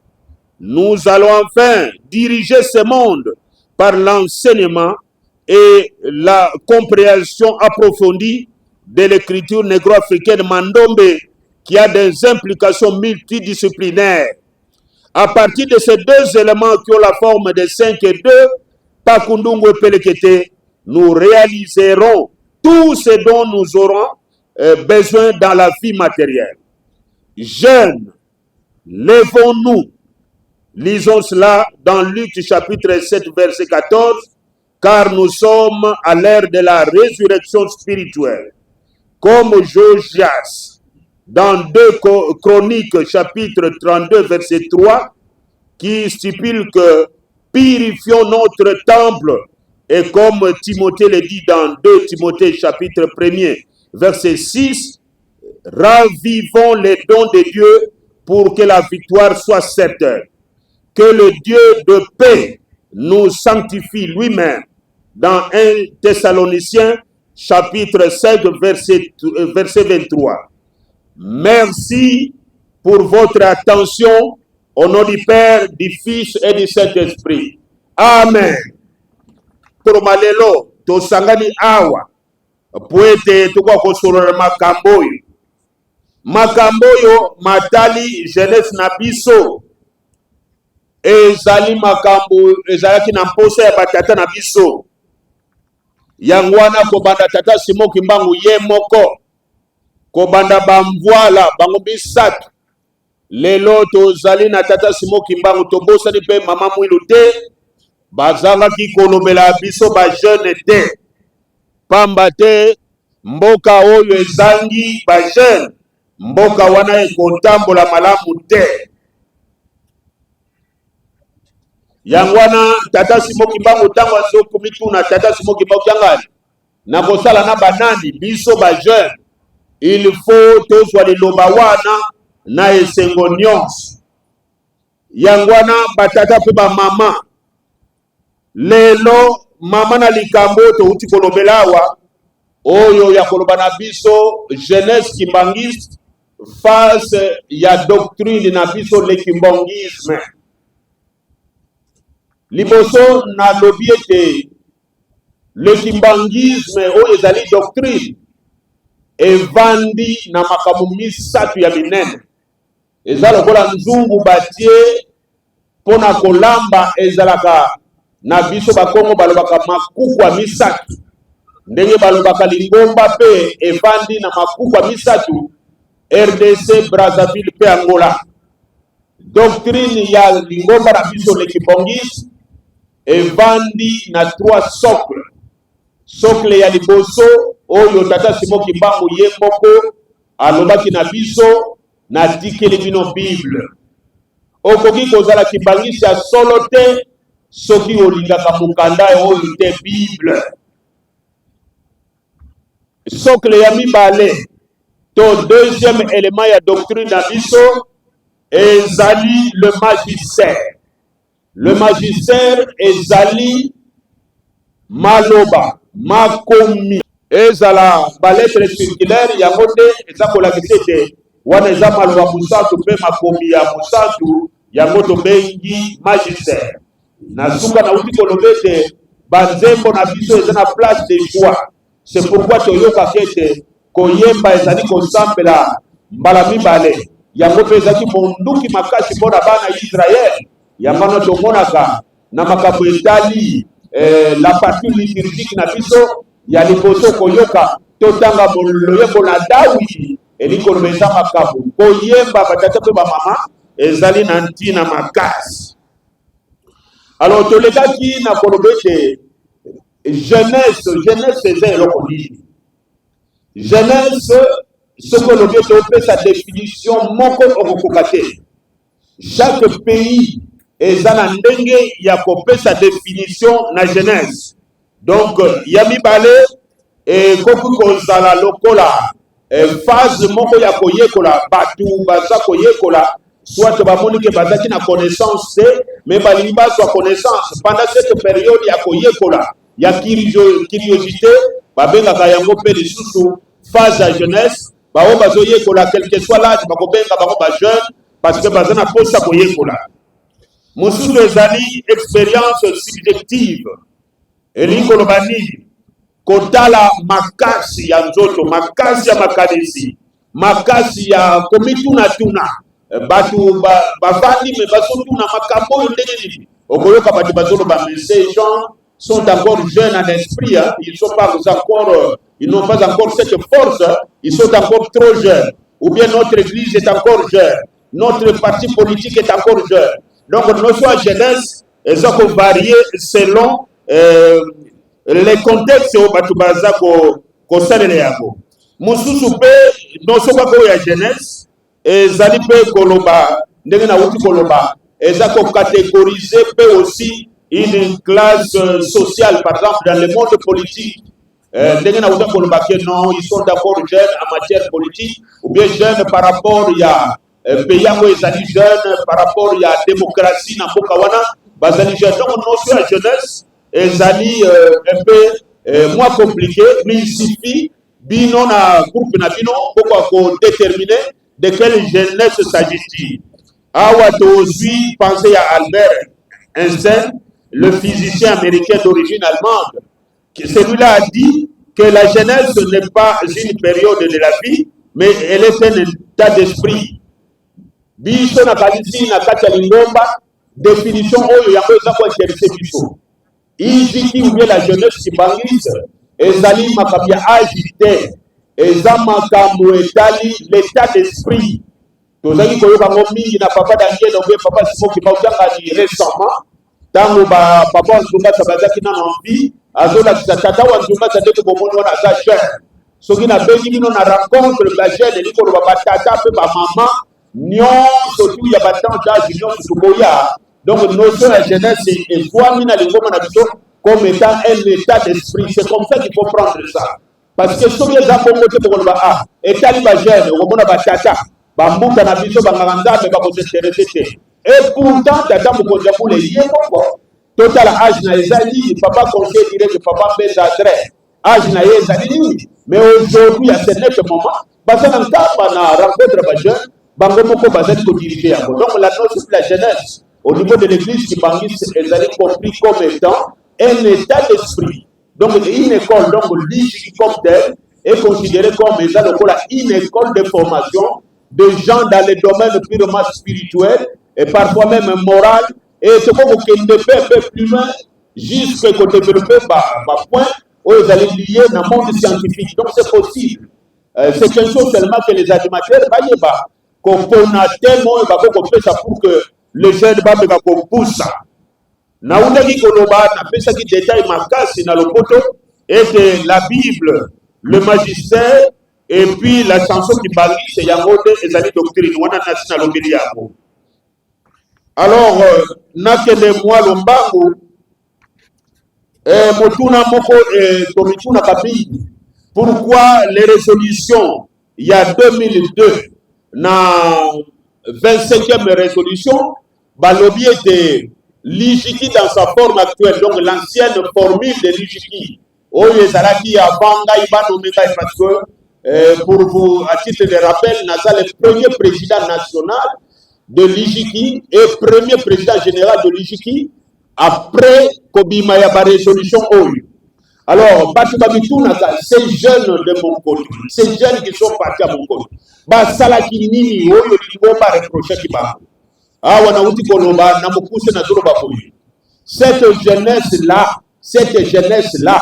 nous allons enfin diriger ce monde par l'enseignement et la compréhension approfondie de l'écriture négro-africaine Mandombe qui a des implications multidisciplinaires. À partir de ces deux éléments qui ont la forme de 5 et 2, Pakundungu et Pelekete, nous réaliserons tout ce dont nous aurons besoin dans la vie matérielle. Jeunes, levons-nous. Lisons cela dans Luc chapitre 7, verset 14, car nous sommes à l'ère de la résurrection spirituelle. Comme Josias, dans 2 Chroniques chapitre 32, verset 3, qui stipule que purifions notre temple, et comme Timothée le dit dans 2 Timothée chapitre 1er, verset 6, ravivons les dons de Dieu pour que la victoire soit certaine. Que le Dieu de paix nous sanctifie lui-même. Dans 1 Thessaloniciens chapitre 5 verset 23. Merci pour votre attention au nom du Père, du Fils et du Saint-Esprit. Amen. Tromalelo tosangani awa poete tukwa kosolora makambo yo matali jeunesse na biso ezali makambo ezalaki na mposa ya batata na biso yango wana kobanda tata Simon Kimbangu ye moko kobanda bamvoila bango bisatu lelo tozali na tata Simon Kimbangu tobosani pe mama mwilu te bazalaki kolobela biso ba jeune te pamba te mboka oyo ezangi ba jeune mboka wana ekotambola malamu te. Yangwana tata Simon Kimbangu tango azokumituna tata Simon Kimbangu yangani na kosala na banani biso ba jeune il faut tozwa liloba wana na esengo nyonso yangwana batata pe ba mama lelo mama na likambo to uti kolobelawa oyo ya koloba na biso jeunesse kimbangiste face ya doctrine na biso le kimbangisme. Liboso na lobiete le kimbangisme o ezali doctrine evandi na makamu misatu ya minene ezalo kola nzungu batie pona kolamba ezalaka na biso bakongo balobaka makukwa misatu ndenge balobaka lingomba pe evandi na makukwa misatu RDC Brazzaville pe Angola. Doctrine ya lingomba na biso le kibongis evandi na 3 socle. Socle ya liboso oyo tata Simon Kimbangu ye moko alobaki na biso na tikeli bino Bible. Okoki kozala kibangisi ya solo te soki olingaka mukanda oyo te Bible. Socle ya mibale to deuxième élément ya doctrine na biso ezali le magistère. Le magistère ezali maloba makomi ezala baletre circulaire ya mote ezakola kitete wana eza maloba musatu pe makomi ya musatu ya moto bengi magistère. Na suka na uti kolobete banzembo na biso eza na place de choix. C'est pourquoi toyoka kete koyemba ezali kosambela mbala mibale yango pe ezaki monduki makasi mpona bana Israel yambana tomonaka na makambo etali la partie liturgique na biso ya liboso koyoka totanga loyembo na Dawidi elikoloba eza makambo koyemba batata pe bamama ezali na ntina makasi. Alors tolekaki na koloba ete jeunesse eza eloko nini. Jeunesse ce que l'on veut sa définition moko okokoka te. Chaque pays ezana ndenge ya kopesa sa définition na jeunesse. Donc yami bale koku kozala lokola phase moko ya koyekola batu baza koyekola soit bamoni ke bazaki na connaissance mais balingi bazwa connaissance pendant cette période ya koyekola ya curiosité babengaka yango pe lisusu phase ya jeunesse bao bazoyekola quel que soit l'âge bakobenga bango bajeune parce que baza na posa koyekola. Mosusu ezali expérience subjective elingi koloba nini kotala makasi ya nzoto, makasi ya makanisi, makasi ya komitunatuna batu bavandi me bazotuna makambo oyo ndenge nini okoyoka batu bazoloba mais ces gens sont encore jeunes en esprit, hein? Ils n'ont pas encore cette force, hein? Ils sont encore trop jeunes. Ou bien notre église est encore jeune, notre parti politique est encore jeune. Donc notre jeunesse est variée selon les contextes où batubaza ko salele yako. Mususu pe nosoko ko ya jeunesse ezali pe koloba ndenge na uti koloba ezako catégoriser pe aussi une classe sociale, par exemple dans le monde politique. Non, ils sont d'abord jeunes en matière politique, ou bien jeunes par rapport à pays jeunes, par rapport à la démocratie, donc notion de jeunesse est un peu moins compliqué, mais il suffit bino na groupe na bino pour déterminer de quelle jeunesse s'agit-il. Awa aussi penser à Albert Einstein, le physicien américain d'origine allemande. Celui-là a dit que la jeunesse n'est pas une période de la vie, mais elle est un état d'esprit. Biso na kalisi na kati ya lingomba définition oyo yango eza ko interesse biso. Ijiki ou bien la jeunesse qui bangise ezali makambo ya agité, eza makambo etali l'état d'esprit. Tozali koyoka ngo mingi na papa Daniel obe papa Simoki bautanga ni récemment tango ba papa Nzumba sabazaki na envie azola tata wa Nzumba sadeko bomoni wana za jeune soki na bengi bino na rencontre ba jeune liko ba tata pe ba mama nyonso tu ya battant d'âge nyonso tukoya. Donc notion la jeunesse est voie na lingoma na biso comme étant un état d'esprit. C'est comme ça qu'il faut prendre ça, parce que soki za bongo te ko ba ah etali ba jeune ko bona ba tata bambuka na biso banganga me bako s'intéresser. Et pourtant tata mokonza pour les yeko total âge na ezali papa conseil dirait que papa bezadre âge na ezali, mais aujourd'hui à ce net moment basa na nkapa na rencontre ba jeune bango moko bazali ko diriger yango. Donc la notion de la jeunesse au niveau de l'église qui bangis ezali compris comme étant un état d'esprit. Donc une école, donc l'IGI comme telle est considérée comme une école de formation de gens dans les domaines purement spirituels et parfois même moral, et ce qu'on peut un peu plus loin jusqu'à développer par point où ils allaient lier dans le monde scientifique. Donc c'est possible. C'est quelque chose seulement que les animateurs qu'on a tellement pour que les jeunes poussent. Naoundaki koloba na pesa ki détail makasi na lopoto et que la Bible, le magistère et puis la chanson qui parle c'est yangote ezali doctrine wana nasi na lobeli yako. Alors nakende mwa lombangu motuna moko komituna kabili pourquoi les résolutions il y a 2002 na 25e résolution balobi était l'IJIKI dans sa forme actuelle, donc l'ancienne formule de l'IJIKI. Parce que, pour vous, à titre de rappel, Naza le premier président national de l'IJIKI et premier président général de l'IJIKI après Kobima Yaba résolution OU. Alors, ces jeunes de mon côté, ces jeunes qui sont partis à mon côté, Salaki Nini, OU, ils ne vont pas reprocher qui va. Cette jeunesse-là,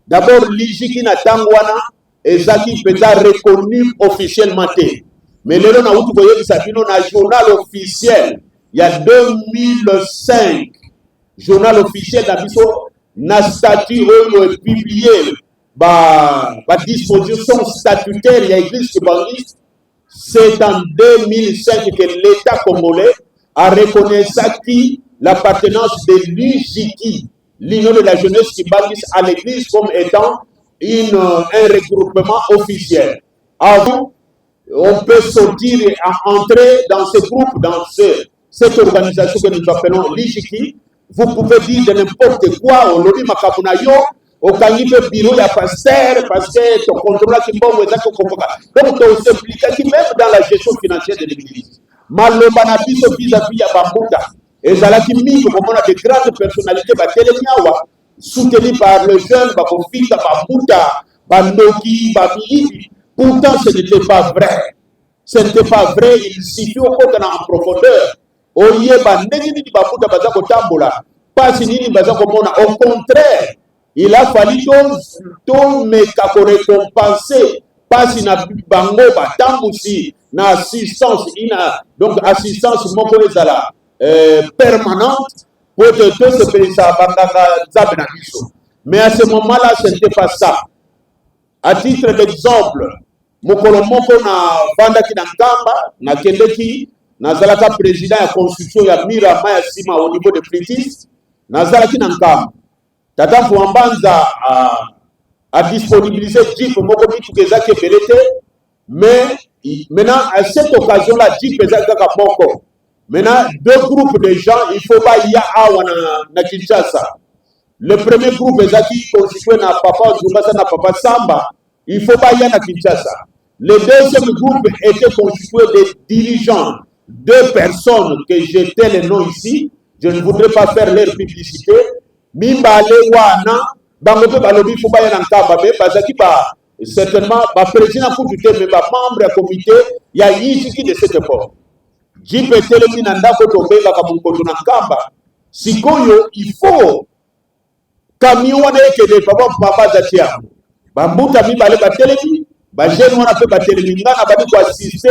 d'abord l'IJIKI na tangwana ezaki peut-être reconnu officiellement. Mais le journal officiel, il y a 2005, journal officiel na statut publié, disposition statutaire, il y a église qui c'est en 2005 que l'État congolais a reconnu l'appartenance de l'IJIKI, l'Union de la jeunesse qui bâtisse à l'église comme étant un regroupement officiel. Avant, on peut sortir et entrer dans ce groupe, dans cette organisation que nous appelons l'IJIKI. Vous pouvez dire de n'importe quoi, on l'a dit, okangi pe bureau ya pasteur parce que to contrôle ki mbongo ezaki okomboka. Donc to s'impliquer même dans la gestion financière de l'église. Maloba na biso vis-à-vis ya bambuta ezalaki mingi komona de grandes personnalités batelemi awa soutenu par les jeunes bakofika bambuta bandoki bamiyibi. Pourtant ce n'était pas vrai. Ce n'était pas vrai. Il suffit au côté en profondeur. Oyeba ndenge nini bambuta baza kotambola pasi nini baza komona. Au contraire, il a fallu to meka ko récompenser pasi na bango batambusi na assistance ina donc assistance moko ezala permanente pour que tout se passe à bandaka zabena biso. Mais à ce moment-là, ce n'était pas ça. À titre d'exemple, mokolo moko na vandaki na Nkamba na kendeki nazalaka président ya construction ya mira maya sima au niveau de Fritis nazalaki na Nkamba. Tata Fouambanza a disponibilisé Jeep moko mituka ezaki ebele te, mais maintenant à cette occasion-là Jeep ezaki kaka moko. Maintenant deux groupes de gens il faut pas y awa na Kinshasa. Le premier groupe ezaki constitué na papa Zungasa na papa Samba, il faut pas y na Kinshasa. Le deuxième groupe était constitué de dirigeants, deux personnes que j'étais les noms ici, je ne voudrais pas faire leur publicité. Mimba Lewana, Bangope Balobi Foubayan Nkamba, parce que certainement, président pour du mais membre du comité, il y a ici de cette époque. Jeep et Téléminanda Kotombe, la Kamunkoto Nkamba, Sikoyo, il faut camion que les papa Zatia. Bambuta Mimba Leba Télémi, Bajen on a fait Téléminga, on a dit quoi assister.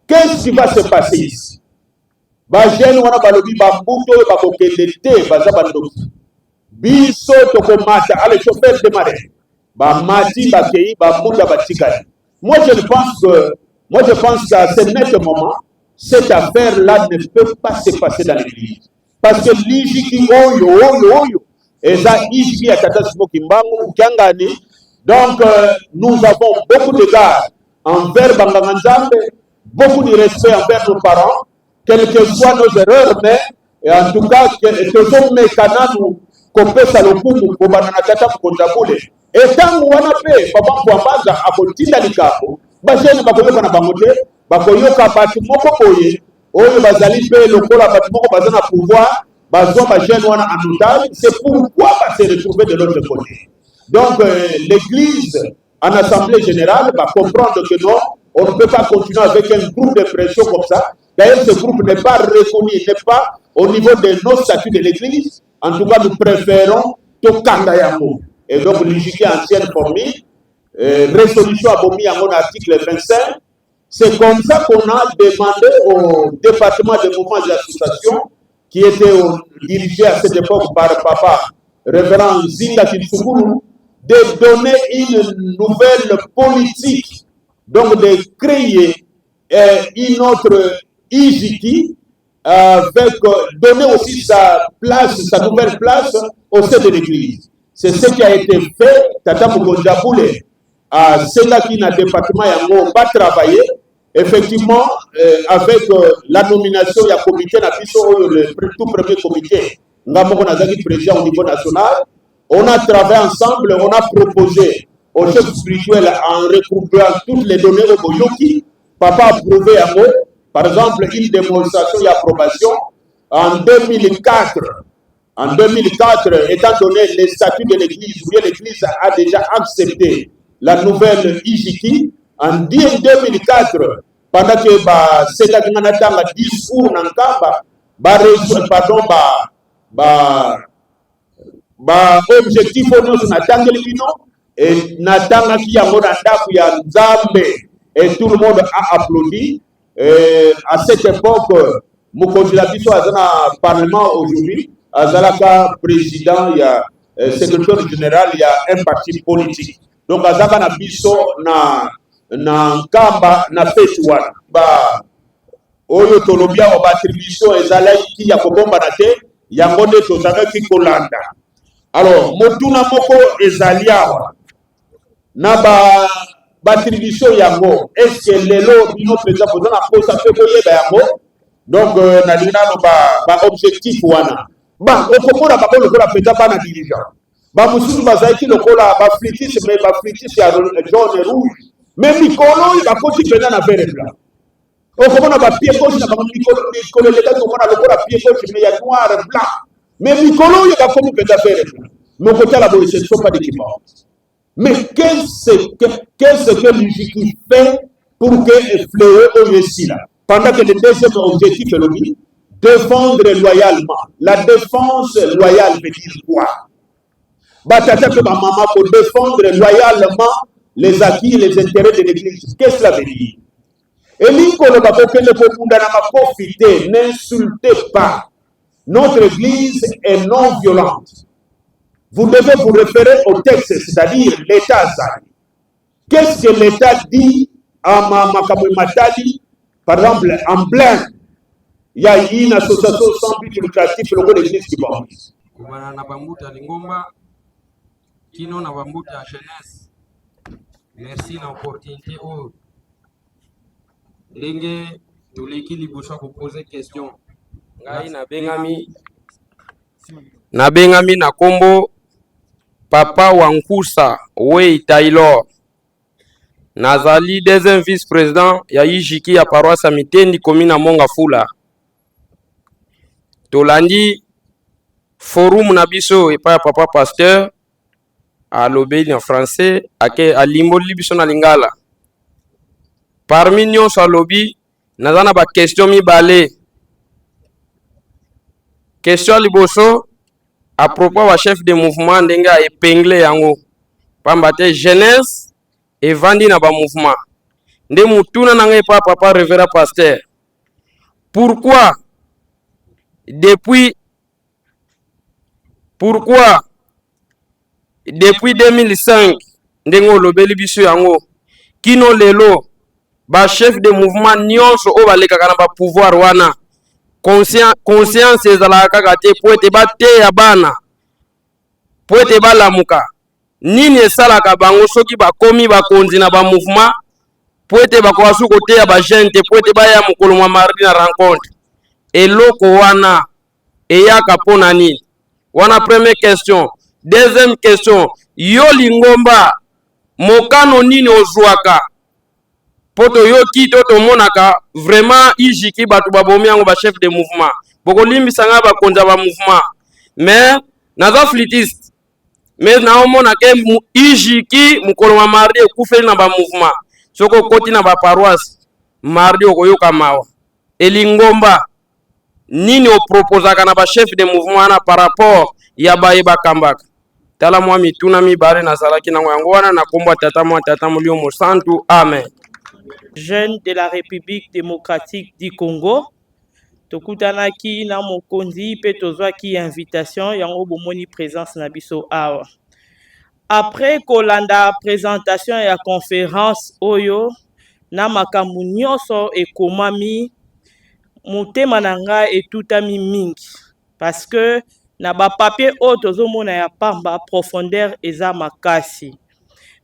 Qu'est-ce qui va se passer ici? Bajen on a Balobi Bambuto, Bakokete, Bazabandoki. Biso tokomata allez chauffeur démarrer ba mati ba kei ba muda ba tigani. Moi je pense qu'à ce net moment cette affaire là ne peut pas se passer dans l'église parce que l'ijiki oyo eza ijiki ya tata Smoki Mbangu Kiangani. Donc nous avons beaucoup d'égard envers Banganga Nzambe, beaucoup de respect envers nos parents, quelles que soient nos erreurs, mais en tout cas que sommes mécanants kopesa lokumu kobana na tata konjabule etangu wana pe papa Fouambanza akotinda likako bajeni bakoyoka na bangote bakoyoka batu moko boye oyo bazali pe lokola batu moko baza na pouvoir bazwa bajeni wana en otage. C'est pourquoi va se retrouver de l'autre côté. Donc l'église en assemblée générale va comprendre que non, on ne peut pas continuer avec un groupe de pression comme ça. D'ailleurs ce groupe n'est pas reconnu, n'est pas au niveau de nos statuts de l'église. En tout cas, nous préférons Tokanda Yango. Et donc, l'IJK ancienne formule, résolution abomi à mon article 25. C'est comme ça qu'on a demandé au département des mouvements et associations, qui était dirigé à cette époque par papa révérend Zinga Kitsukuru, de donner une nouvelle politique, donc de créer une autre IJK, avec donner aussi sa place, sa nouvelle place au sein de l'église. C'est ce qui a été fait. Tata Mugonjaboule à Selakina département Yango va travailler effectivement avec la nomination du comité le tout premier comité. Ngamoko Nazaki président au niveau national. On a travaillé ensemble, on a proposé au chef spirituel en regroupant toutes les données au Boyoki. Papa a approuvé Yango. Par exemple, une démonstration et approbation en 2004. En 2004, étant donné les statuts de l'Église, où l'Église a déjà accepté la nouvelle IJK, en 2004, pendant que c'est un discours dans le objectif et et tout le monde a applaudi. À cette époque, Mokonzi Labiso a un parlement aujourd'hui, Azalaka président, il y a secrétaire général, il y a un parti politique. Donc Azaka na biso na Nkamba na Fetuan. Ba oyo tolobia o attribution ezalaki ki ya kobomba na te, yango nde tozalaki kolanda. Alors, motuna moko ezaliawa na attribution yango est-ce que lelo bino président posant la pose à fait yango donc na dina no ba objectif wana ba okomona ba bolo ko la président ba na dirigeant bamususu bazalaki lokola baflitis mais baflitis ya jaune rouge mais mikolo bakoti mpena na vert et blanc okomona bapie gauche na mikolo elekaki komona lokola pie gauche mais ya noir et blanc mais mikolo oyo bakomi mpenza vert et blanc mokotala boye ce ne sont pas d'équipement. Mais qu'est-ce que l'Égypte fait pour que fléau ici là? Pendant que le deuxième objectif est le défendre loyalement. La défense loyale veut dire quoi? Batata que ma maman pour défendre loyalement les acquis, les intérêts de l'Église. Qu'est-ce que cela veut dire? Et n'insultez pas. Notre Église est non violente. Vous devez vous référer au texte, c'est-à-dire l'État Zali. Qu'est-ce que l'État dit à Matali? Par exemple, en Blaine, il y a une association sans but lucratif, le de l'Église qui bondit. Merci de l'opportunité. Lenge, tous les qui vous poser question. Na bengami na kombo Papa Wankusa Wei Taylor. Nazali deuxième vice-président ya Ijiki ya paroisse ya Mitendi commune ya Mongafula. Tolandi forum na biso epa ya papa pasteur alobeli en français ake alimboli biso na lingala. Parmi nyonso alobi nazana ba question mibale. Question liboso à propos du chef de mouvement ndenga épinglé yango pamba te jeunesse et vandi na ba mouvement nde mutuna nanga pa papa révérend pasteur pourquoi depuis 2005 ndengo lobeli biso yango kino lelo ba chef de mouvement nyonso o balekaka na ba pouvoir wana conscience ezalaka kaka te po ete bateya bana po ete balamuka nini esalaka bango soki bakomi bakonzi na bamouvement po ete bakoka su koteya bajeune te po ete baya mokolo mwa mardi na rencontre eloko wana eyaka mpona nini wana première question. Deuxième question, yo lingomba mokano nini ozwaka poto yo ki toto monaka vraiment Ijiki batu babomi yango ba chef de mouvement boko limbisanga ba konza ba mouvement mais naza flitiste mais na omona ke Ijiki mukolo wa mardi ekufeli na ba mouvement soko koti na ba paroisse mardi okoyoka mawa elingomba nini o proposaka na ba chef de mouvement na par rapport ya baye bakambaka tala mwa mituna mibale nazalaki nango yango wana na kombo tata mulio mosantu amen. Jeunes de la République démocratique du Congo tokutanaki na mokonzi pe tozwaki invitation yango bomoni présence na biso awa après kolanda présentation ya conférence oyo na makambo nyonso ekomami motema na ngai etutami mingi parce que na ba papier oyo tozomona ya pamba profondeur eza makasi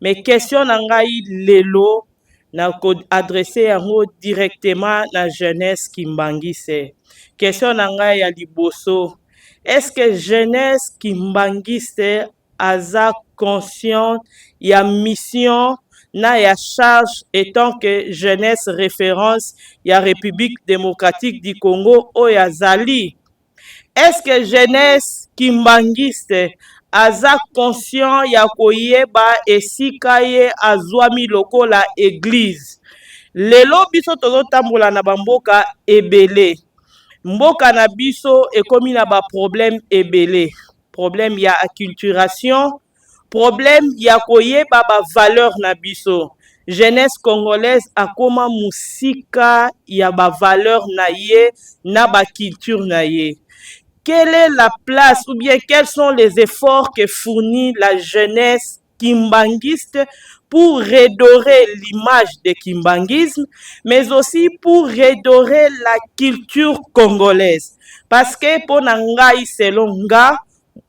mais question na ngai lelo na ko adresser yango directement na jeunesse kimbangise. Question na ngai ya liboso, est-ce que jeunesse kimbangise aza conscient ya mission na ya charge étant que jeunesse référence ya République démocratique du Congo o ya zali? Est-ce que jeunesse kimbangiste aza conscient ya koyeba esika ye azwami lokola église? Lelo biso tozotambola na bamboka ebele. Mboka na biso ekomi na ba problème ebele. Problème ya acculturation, problème ya koyeba ba valeur na biso. Jeunesse congolaise akoma musika ya ba valeur na ye na ba culture na ye. Quelle est la place ou bien quels sont les efforts que fournit la jeunesse kimbangiste pour redorer l'image de kimbangisme, mais aussi pour redorer la culture congolaise? Parce que pour Nangai selon nga,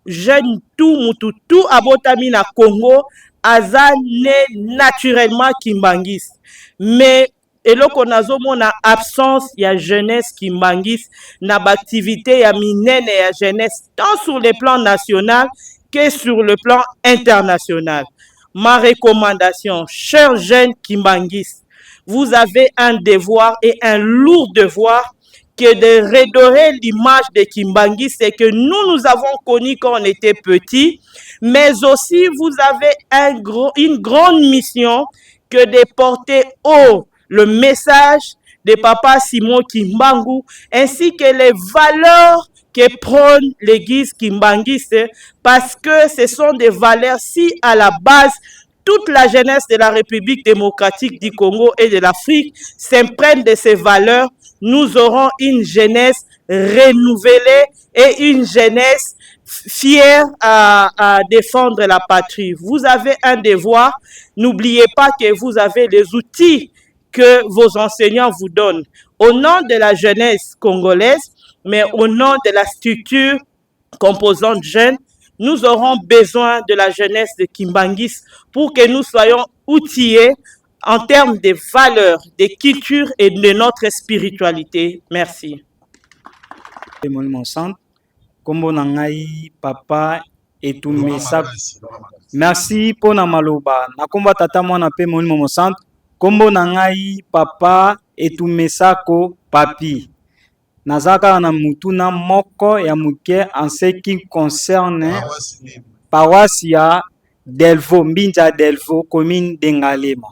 jeune tout abotami na Congo, aza né naturellement kimbangiste. Mais eloko nazomona absence ya jeunesse kimbangiste na activité ya minene ya jeunesse tant sur le plan national que sur le plan international. Ma recommandation, chers jeunes Kimbanguistes, vous avez un devoir et un lourd devoir que de redorer l'image de Kimbangi, c'est que nous avons connu quand on était petits, mais aussi vous avez une grande mission que de porter haut le message de Papa Simon Kimbangu, ainsi que les valeurs que prône l'église kimbangiste, parce que ce sont des valeurs si à la base, toute la jeunesse de la République démocratique du Congo et de l'Afrique s'imprègne de ces valeurs, nous aurons une jeunesse renouvelée et une jeunesse fière à défendre la patrie. Vous avez un devoir, n'oubliez pas que vous avez les outils que vos enseignants vous donnent. Au nom de la jeunesse congolaise, mais au nom de la structure composante jeune, nous aurons besoin de la jeunesse de Kimbangis pour que nous soyons outillés en termes de valeurs, de culture et de notre spiritualité. Merci. Kombo nangai papa etumesa. Merci pour na maloba. Na komba tata mwana pe monimo centre. Kombo nangai papa etumesako papi. Nazaka na mutuna moko ya muke en ce qui concerne paroisse Delvo, Mbinja Delvo, commune d'Engalema.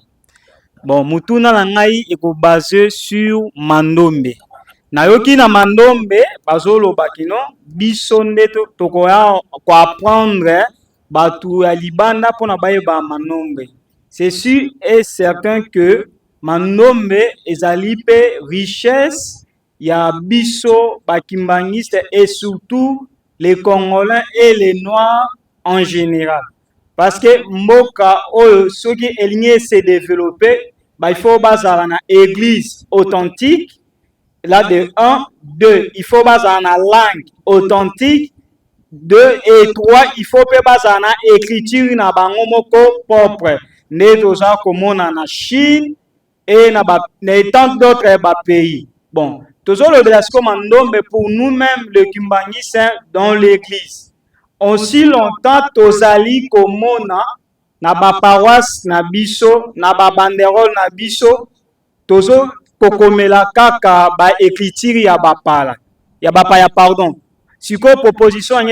Bon, mutuna nangai eko basé sur Mandombe. Nayoki na Mandombe, bazolo bakino, bisonde tokoya ko apprendre batu ya libanda pona baye ba Mandombe. C'est sûr et certain que Mandombe ezali pe richesse ya biso bakimbangiste et surtout les Congolais et les Noirs en général. Parce que mboka oyo soki elingi se développer, il faut bazala na église authentique. Là de 1, 2, il faut bazala na langue authentique. 2 et 3, il faut pe bazala na écriture na bango moko propre. Ne toza komona na Chine et na tant d'autres pays. Bon, toujours le dressco Mandombe pour nous-mêmes le Kimbangis dans l'église. Aussi longtemps tozali komona na ba paroisse na biso na ba banderole na biso tozo kokomela kaka ba écriture ya bapala ya bapaya pardon. Siko proposition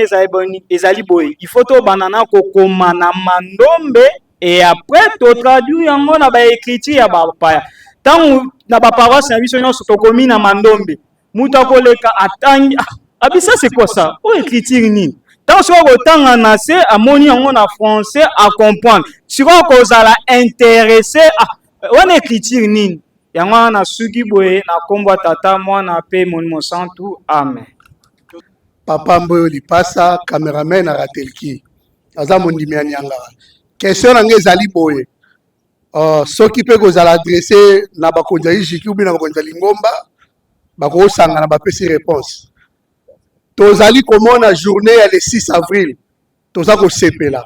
ezali boy. Il faut to banana kokoma na Mandombe et après to traduire yango na ba écriture ya bapaya. Tant na ba paroisse na biso nyonso tokomi na Mandombe. Muta koleka atangi abisa c'est quoi ça? O écriture nini? Tant que autant en assez à moni en français à comprendre. Si on cause la intéressé on écriture nini? Yango na sugi boye na kombo tata moi na pe mon santu amen. Papa Mboyo Lipasa cameraman à Ratelki. Aza mondimi anyanga. Question na ngezali boye. Ce qui peut vous adresser na bakonzali jiki ou bien na bakonzali ngomba bako sanga na bapesi réponse. Tozali komona journée le 6 avril toza ko sepela.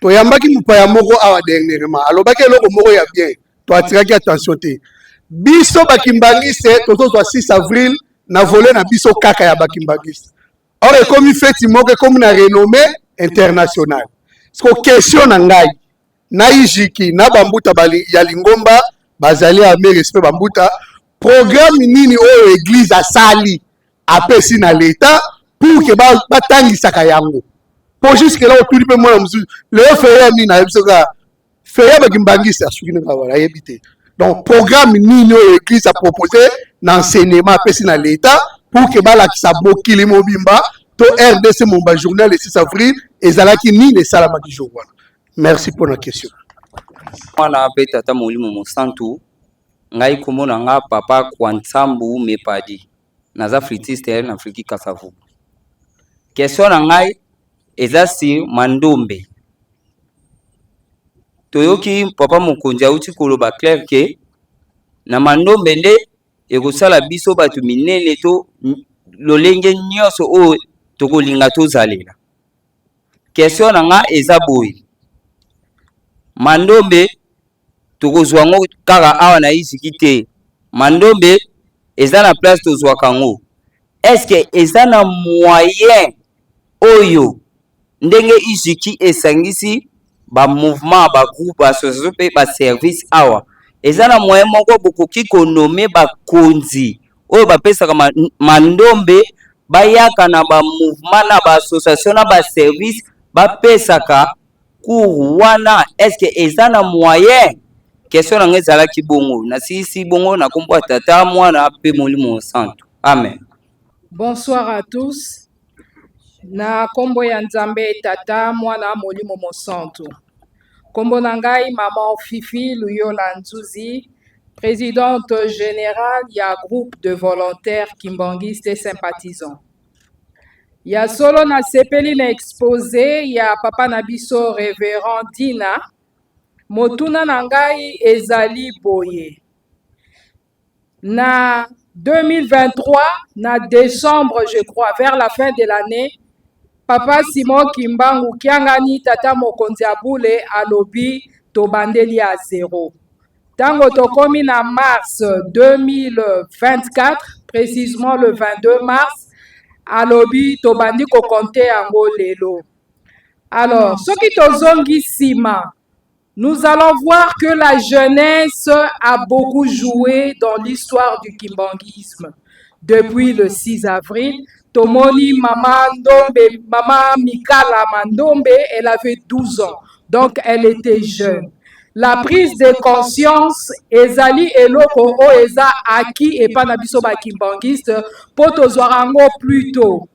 To yambaki mupaya moko awa dernièrement. Alobaki eloko moko ya bien. To atiraki attention te. Biso bakimbangiste tozo 6 avril na volé na biso kaka ya bakimbangiste. Or comme fête moko comme na renommée internationale. Ce question na ngai naijiki na bambuta bali ya lingomba bazali a me respect bambuta programme nini o église asali apesi na l'état pour que batangisa yango pour jusque là tout peu moi le faire ni na bisoka faire bakimbangisa asuki na wala yebite donc programme nini o église a proposé d'enseignement apesi na l'état pour que balakisa bokili mobimba to RDC Momba journal le 6 avril ezalaki ni le salama du jour. Merci pour la question. Wana pe tata molimo mosantu ngai komona nga papa Kwansambu mepadi naza fritiste na Afriki Kasavu. Question na ngai eza si Mandombe. Toyoki papa mokonzi auti koloba clair ke na Mandombe nde ekosala biso batu minene to lolenge nyonso o tokolinga tozalela. Question na nga eza boye. Mandombe tokozwa ngo kaka awa na isiki te. Mandombe eza na place tozwa kango. Est-ce que eza na moyen oyo ndenge iziki esangisi ba mouvement ba groupe ba association pe ba service awa eza na moyen moko bokoki konome bakonzi oyo bapesaka mandombe bayaka na ba mouvement na ba association na ba service bapesaka cour wana. Est-ce que eza na moyen? Question na ngezalaki bongo na sisi bongo na kombo tata mwana pe molimo santo. Amen. Bonsoir à tous. Na kombo ya Nzambe tata mwana molimo mosantu. Kombo na ngai maman Fifi Luyola Nzuzi, présidente générale ya groupe de volontaires kimbangistes et sympathisants. Ya solo na sepeli na exposé ya papa na biso révérend Dina. Motuna na ngai ezali boye. Na 2023, na décembre, je crois, vers la fin de l'année, Papa Simon Kimbangu Kiangani Tata Mokonzi Aboule alobi tobandeli à zéro. Tango tokomi na mars 2024, précisément le 22 mars, alobi tobandi ko compter yango lelo. Alors, ce qui tozongi sima, nous allons voir que la jeunesse a beaucoup joué dans l'histoire du kimbanguisme. Depuis le 6 avril, Tomoni Mama Ndombe, Mama Mikala Mandombe, elle avait 12 ans, donc elle était jeune. La prise de conscience, ezali eloko o eza aki et pas nabiso ba kimbanguiste, potozwarango plus tôt.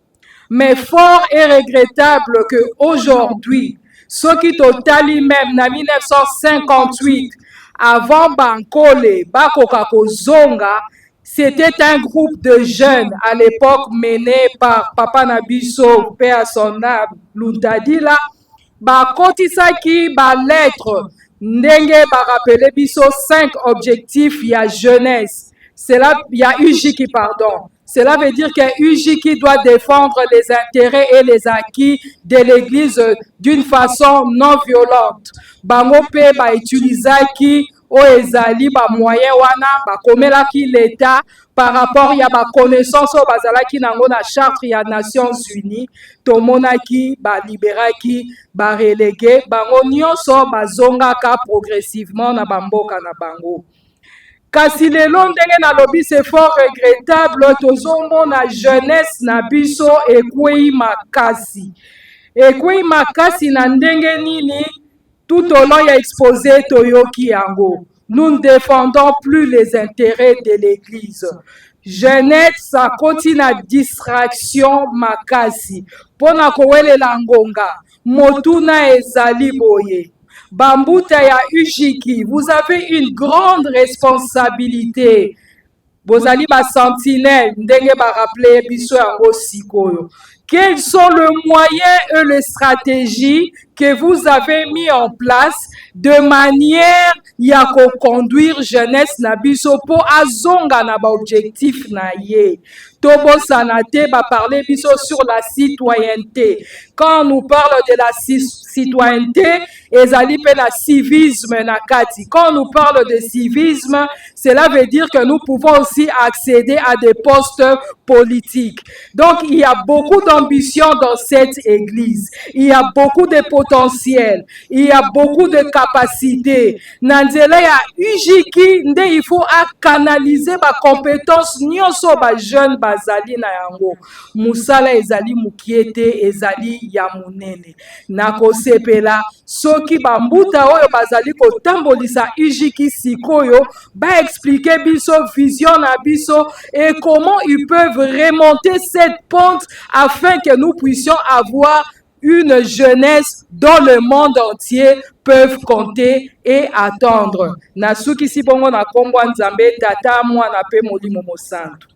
Mais fort et regrettable que aujourd'hui, ceux qui totali même en 1958, avant Bankole, Bakokako Zonga, c'était un groupe de jeunes à l'époque mené par Papa Nabiso, père à son âme, Luntadila, Bakotisaki, ba lettre, Ndenge, rappelé Biso 5 objectifs, il y a jeunesse. Cela, il y a Ujiki, pardon. Cela veut dire que Ujiki doit défendre les intérêts et les acquis de l'Église d'une façon non violente. Bangope ba utilisaki o ezali ba moyen wana ba komelaki l'État par rapport ya ba connaissance o bazalaki nango na charte ya Nations Unies tomonaki ba liberaki ba relégué bango nyonso bazongaka progressivement na bamboka na bango. Kasi lelo ndenge na lobi c'est fort regrettable tozomona jeunesse na biso ekwei makasi. Ekwei makasi na ndenge nini tout au long ya exposé toyoki yango. Nous ne défendons plus les intérêts de l'Église. Jeunesse ça continue na distraction makasi. Pona kowelela ngonga motuna ezali boye. Bambuta ya Ujiki, vous avez une grande responsabilité. Bozali ba sentinelle, ndenge ba rappeler biso yango sikoyo. Quels sont les moyens et les stratégies que vous avez mis en place de manière ya ko conduire jeunesse na biso po azonga na ba objectif na ye. Tobo sanate ba parler biso sur la citoyenneté. Quand on nous parle de la citoyenneté, ezali pe na civisme na kati. Quand on nous parle de civisme, cela veut dire que nous pouvons aussi accéder à des postes politiques. Donc il y a beaucoup d'ambition dans cette église. Il y a beaucoup de potentiel. Il y a beaucoup de capacités. Nanzela ya Ujiki nde il faut canaliser ba compétences nyonso ba jeune bazali na yango. Musala ezali mukiete ezali ya munene. Nako sepela soki bambuta oyo bazali kotambolisa Ujiki sikoyo ba expliquer biso vision na biso et comment ils peuvent remonter cette pente afin que nous puissions avoir une jeunesse dont le monde entier peuvent compter et attendre. Nasuki sibongo na kombo Nzambe tata mwana pe molimo mosantu.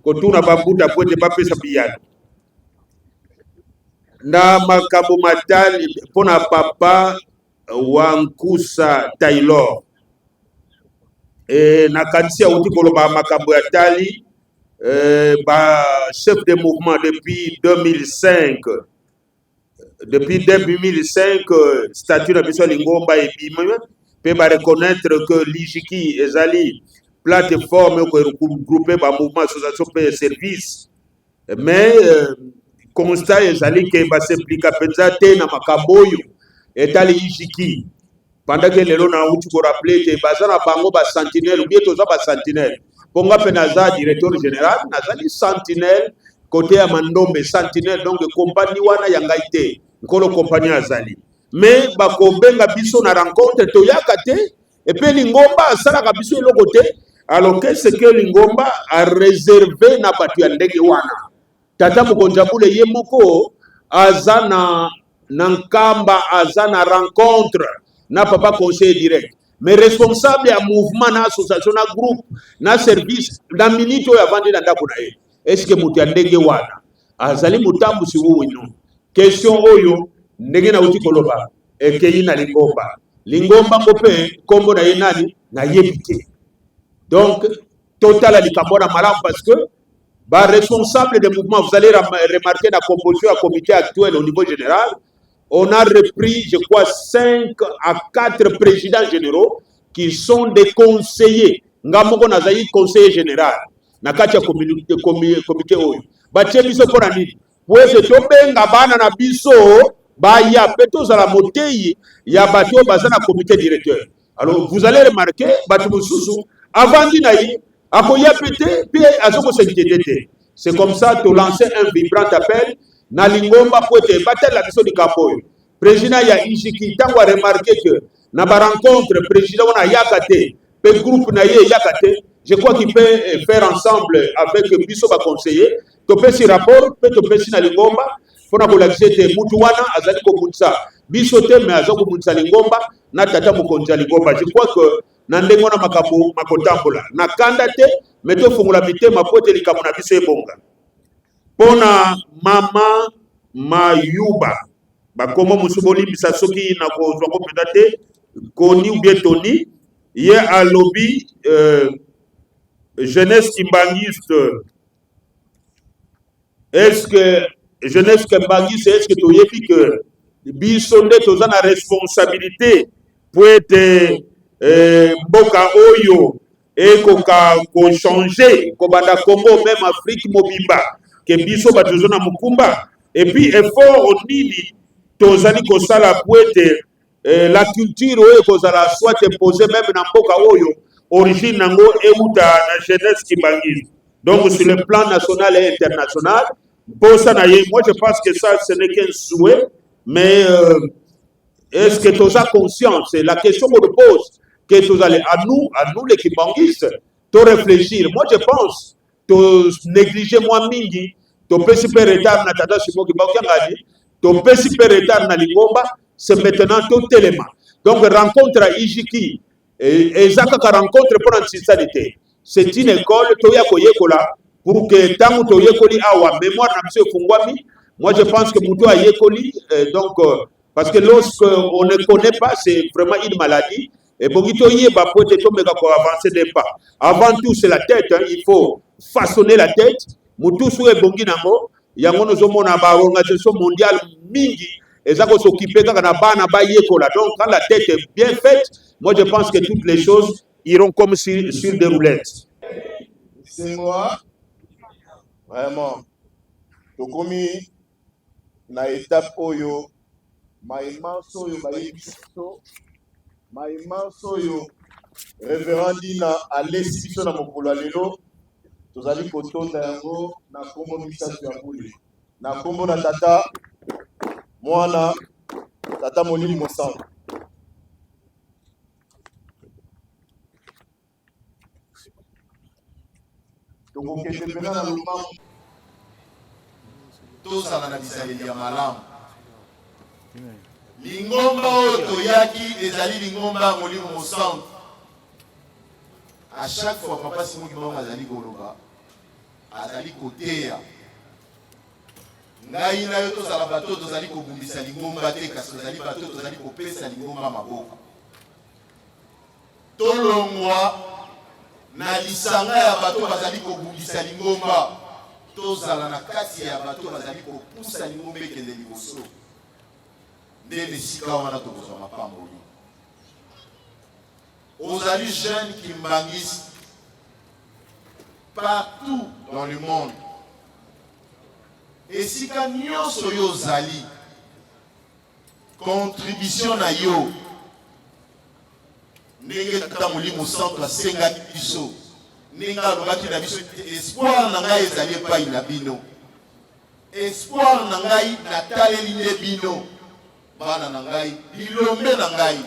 Kotuna bambuta pwete bapesa biyano. Na makambo matali pona papa Wankusa Taylor. Na kanisi ya uti koloba makambo ya tali ba chef de mouvement depuis 2005. Depuis 2005, statut de Bissau Lingomba et Bima peut reconnaître que l'Ijiki ezali plateforme groupée par mouvement association et service. Mais constat ezali ke baseplika mpenza te na makambo oyo etali ijiki pendant que lelo na uti ko rappeler te baza na bango ba sentinelle ou bien toza ba sentinelle ponga pe naza directeur général nazali sentinelle côté ya mandombe sentinelle donc compagnie wana ya ngai te nkolo compagnie azali mais bakobenga biso na rencontre toyaka te et puis lingomba asalaka biso eloko te alors qu'est-ce que lingomba a réservé na bato ya ndenge wana tata mokonzi abule ye moko aza na nkamba aza na rencontre na papa conseiller direct mais responsable ya mouvement na association na groupe na service na minute oyo avandi na ndako na ye est-ce que moto ya ndenge wana azali motambusi wuwino question oyo ndenge na uti koloba ekei na lingomba ngo mpe kombo na ye nani na yebi te donc total likambo na malamu parce que bah, responsable des mouvements, vous allez remarquer la composition du comité actuel au niveau général. On a repris, je crois, 5 à 4 présidents généraux qui sont des conseillers. Ngamoko nazayi conseiller général. Nakacha comité oyo. Batie biso pona nini? Wese tobenga bana na biso ba ya peto za la motei ya batio bazana comité directeur. Alors vous allez remarquer batu mususu avant dinayi c'est comme ça que tu lances un vibrant appel na lingomba pour te battre la mission du Kapoyo. Président ya Ijiki tango a remarqué que na ba rencontre président on a yakate, pe groupe na ye yakate, je crois qu'il peut faire ensemble avec biso ba conseiller, to pe si rapport, pe to pe si na lingomba pour na kolakise te mutu wana azali ko mutsa. Biso te me azako mutsa lingomba na tata mokonzi lingomba. Je crois que na ndengo na makambo makotambola na kanda te meto fungula mitema pote likambo na biso ebonga pona mama Mayuba bakomo musuboli bisa soki na kozwa ko penda te koni ou bien Tony ye a lobby jeunesse kimbangiste est-ce que jeunesse kimbangiste est-ce que tu yebi que biso nde toza na responsabilité pour être mboka oyo ekoka ko changer ko banda Congo même Afrique mobimba ke biso batozo na mukumba et puis effort nini tozali ko sala poete la culture oyo kozala soit imposée même na mboka oyo origine nango euta na jeunesse kimbangiste donc sur le plan national et international pour ça moi je pense que ça ce n'est qu'un souhait mais est-ce que tu as conscience? C'est la question qu'on nous pose. Que tu allez à nous les kibangistes, de réfléchir. Moi, je pense, de négliger moi mingi, de peux super retard na tata simo kibangi, de peux super retard na lingomba, c'est maintenant tout élément. Donc rencontre à Ijiki et Zaka rencontre pour l'antisanité. C'est une école toya koyekola pour que tant que toyekoli awa mémoire na monsieur Fungwami. Moi, je pense que Moutou a yekoli donc parce que lorsqu'on ne connaît pas, c'est vraiment une maladie. Et pour qu'il y ait avancer des pas. Avant tout, c'est la tête. Hein. Il faut façonner la tête. Moutou sou e bongi nango. Yango nous avons une organisation mondiale mingi. Et ça qu'on s'occupe quand on a ba yekola. Donc quand la tête est bien faite, moi je pense que toutes les choses iront comme sur des roulettes. C'est moi. Vraiment. Tokomi na étape oyo. Maïman soyo bayibiso. Maïman soyo révérend Dina alesi biso na mokolo lelo tozali kotonda yango na kombo misato ya bule na kombo na tata mwana tata molili mosango tokokende mpena na lombango tozala na bizaleli ya malamu lingomba oyo toyaki ezali lingomba molimo mosantu à chaque fois papa Simon Kimbangu azali koloba azali koteya ngai na yo tozala bato tozali kobumbisa lingomba te kasi tozali bato tozali kopesa lingomba maboko tolongwa na lisanga ya bato bazali kobumbisa lingomba tozala na kati ya bato bazali kopusa lingomba ekende liboso nde esika wana tokozwa mapamboli ozali jeune kimbangiste partout dans le monde esika nyonso yo ozali contribution na yo ndenge tata molimo santo asengaki biso ndenge alobaki na biso espoir na ngai ezali epai na bino, espoir na ngai nataleli nde bino bana na ngai bilombe na ngai.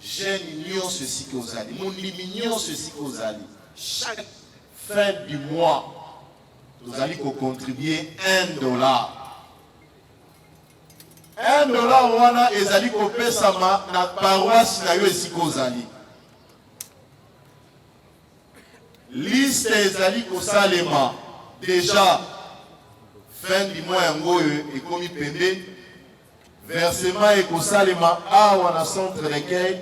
Jeune nyonso esika ozali, mondimi nyonso esika ozali, chaque fin du mois tozali kocontribuer $1. $1 wana ezali kopesama na paroisse na yo esika ozali. Liste ezali kosalema déjà fin du mois yango ekomi pembe, versement ekosalema awa na centre recueil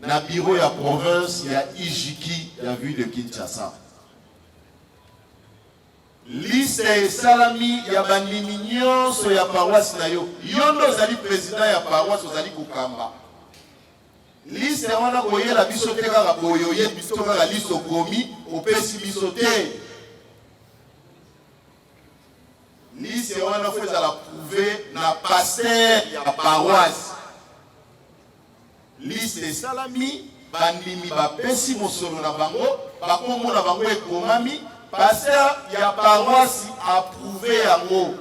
na bureau ya province ya Ijiki ya ville de Kinshasa. Liste esalami ya bandimi nyonso ya paroisse na yo, yondo ozali président ya paroisse ozali kokamba. Liste wana koyela biso te kaka boyo ye biso kaka liste okomi opesi biso te. Liste wana faut la prouver na pasteur ya paroisse. Liste salami bandimi bapesi mosolo na bango, bakombo na bango ekomami, pasteur ya paroisse approuvé yango.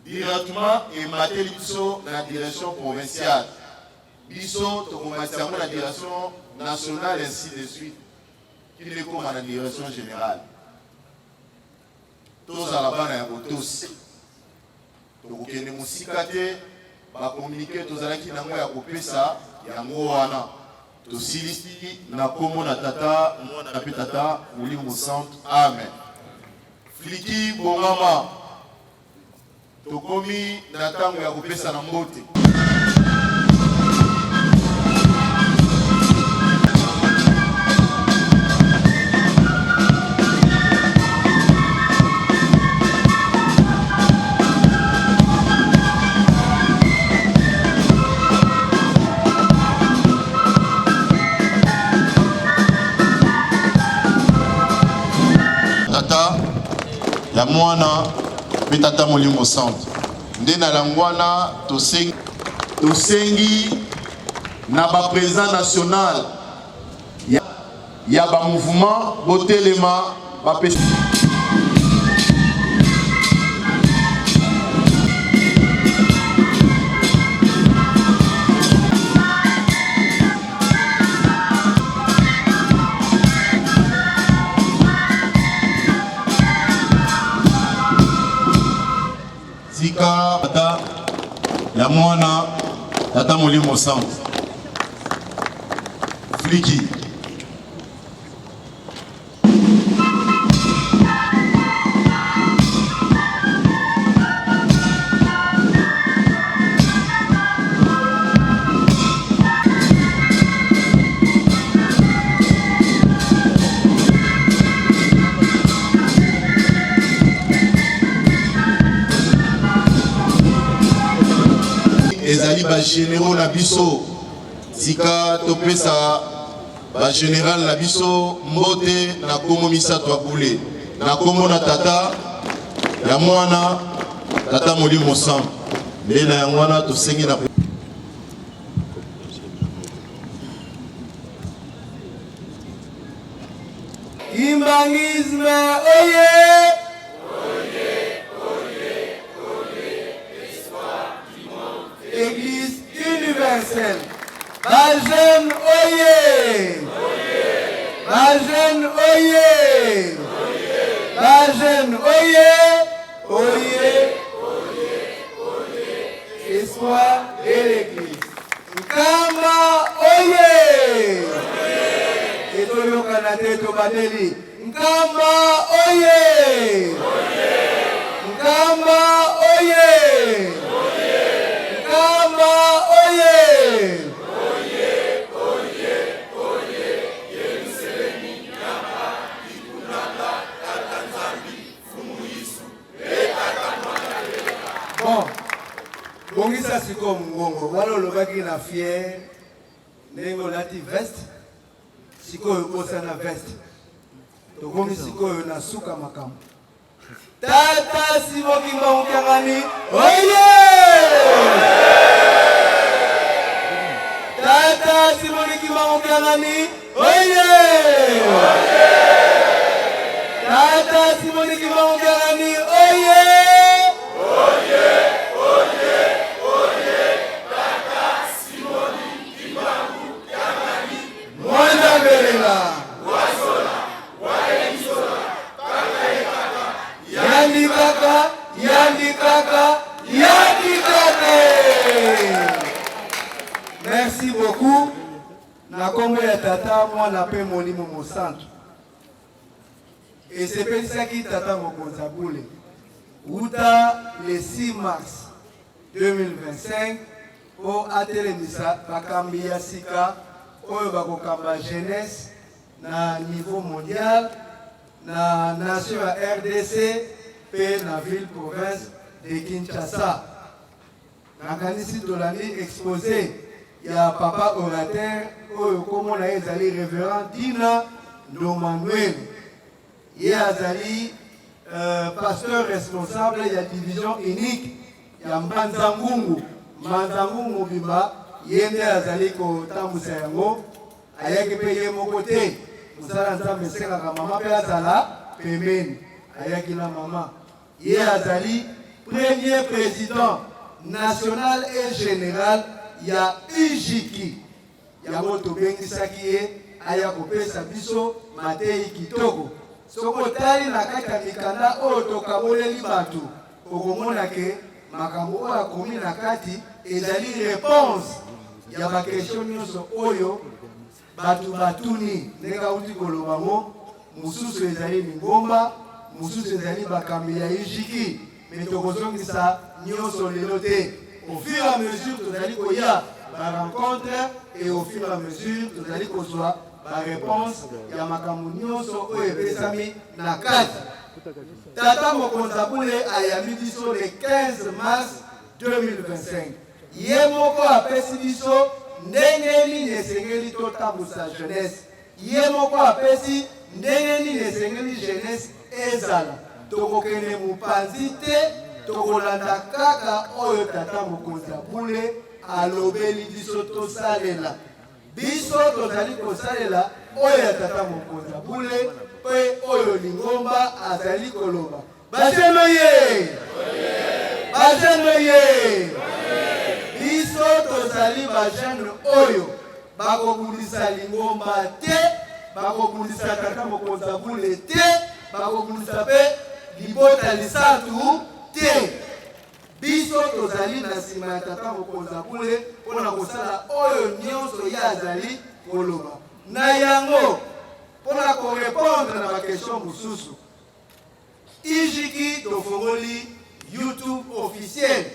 Directement et mateli biso na direction provinciale. Biso tokomati yango na direction nationale ainsi de suite. Qui est comme la direction générale. Tous à la bana ya botosi. Tokokende musika te ba communiquer tozalaki nango ya kopesa yango wana. Tosilisi na kombo na tata mwana pe tata molimo centre. Amen. Fliki bongama. Tokomi na tango ya kopesa na mbote. Ya mwana pe tata molimo centre nde na langwana tosengi na ba président national ya ba mouvement botelema ba pe tata ya mwana tata molimo centre Fliki ezali ba généraux na biso sika topesa ba général na biso mbote na komo misato abule na komo na tata ya mwana tata molimo centre nde na yango wana tosengi na Imbangisme oye Église universelle. Bajen oye! Bajen oye! Bajen oye! Oye! Espoir de l'église. Nkamba oye! Etoyo kanate to badeli. Nkamba oye! Nkamba oye! Nkamba oye! Oye, oye, oye, Yerusalemi, Nyamba, Ikunanga, Tatanzambi, Fumuisu, Bon, bongisa siko mungongo, walo lobaki na fier, nengo lati veste, siko yokosa na veste. tokomi sikoyo na suka makambo. Tata Simon Kimbangu Kiangani, oye! Tata Simon Kimbangu Kiangani, oye! Tata Simon Kimbangu Kiangani, oye! Oye, oye, oye, Tata Simon Kimbangu Kiangani, mwana belela, wasola, waelisola, Yandi kaka, Yandi kaka, Yandi kaka. Merci beaucoup. Na kombo ya tata mwana pe molimo mosantu. Et c'est pour ça que tata mokonza boule. Uta le 6 mars 2025 au atelemisa bakambi ya sika oyo bakokamba jeunesse na niveau mondial na nation ya RDC pe na ville province de Kinshasa. Nakanisi tolandi exposé ya papa orateur oyo komona ezali révérend Dina Ndomanuel. Ye azali pasteur responsable ya division unique ya Mbanzangungu. Mbanzangungu bimba yende azali kotambusa yango ayaki pe ye moko te. Musala nzambe esekaka mama pe azala pembeni ayaki na mama. Ye azali premier président national et général ya UJIKI. Yango tobengisaki ye aya kopesa biso mateyi kitoko. Soko tali na kati ya mikanda oyo tokaboleli bato okomona ke makambo oyo akomi na kati ezali réponse ya bakestion nyonso oyo bato batuni ndenge auti koloba ngo mosusu ezali mingomba mosusu ezali bakambi ya UJIKI me tokozongisa nyonso lelo te. Au fur et à mesure tozali koya barencontre et au fur et à mesure tozali kozwa réponse ya makambo nyonso oyo epesami na kati. Tata mokonza boule ayambi biso le 15 mars 2025. Ye moko apesi biso ndenge nini esengeli totambusa jeunesse. Ye moko apesi ndenge nini esengeli jeunesse ezala. Tokokende mopanzi te, tokolanda kaka oyo tata mokonza boule alobeli biso tosalela. Biso tozali kosalela oyo ya tata mokonza boule pe oyo lingomba azali koloba. Bajeno ye! Bajeno ye! Biso tozali bajeno oyo bakobundisa lingomba te, bakobundisa tata mokonza boule te, bakobundisa pe libota lisatu te. Biso tozali na sima ya tata mokonza boule mpona kosala oyo nyonso ye azali koloba. Na yango mpona korepondre na bakestion mosusu UJIKI tofongoli YouTube officiel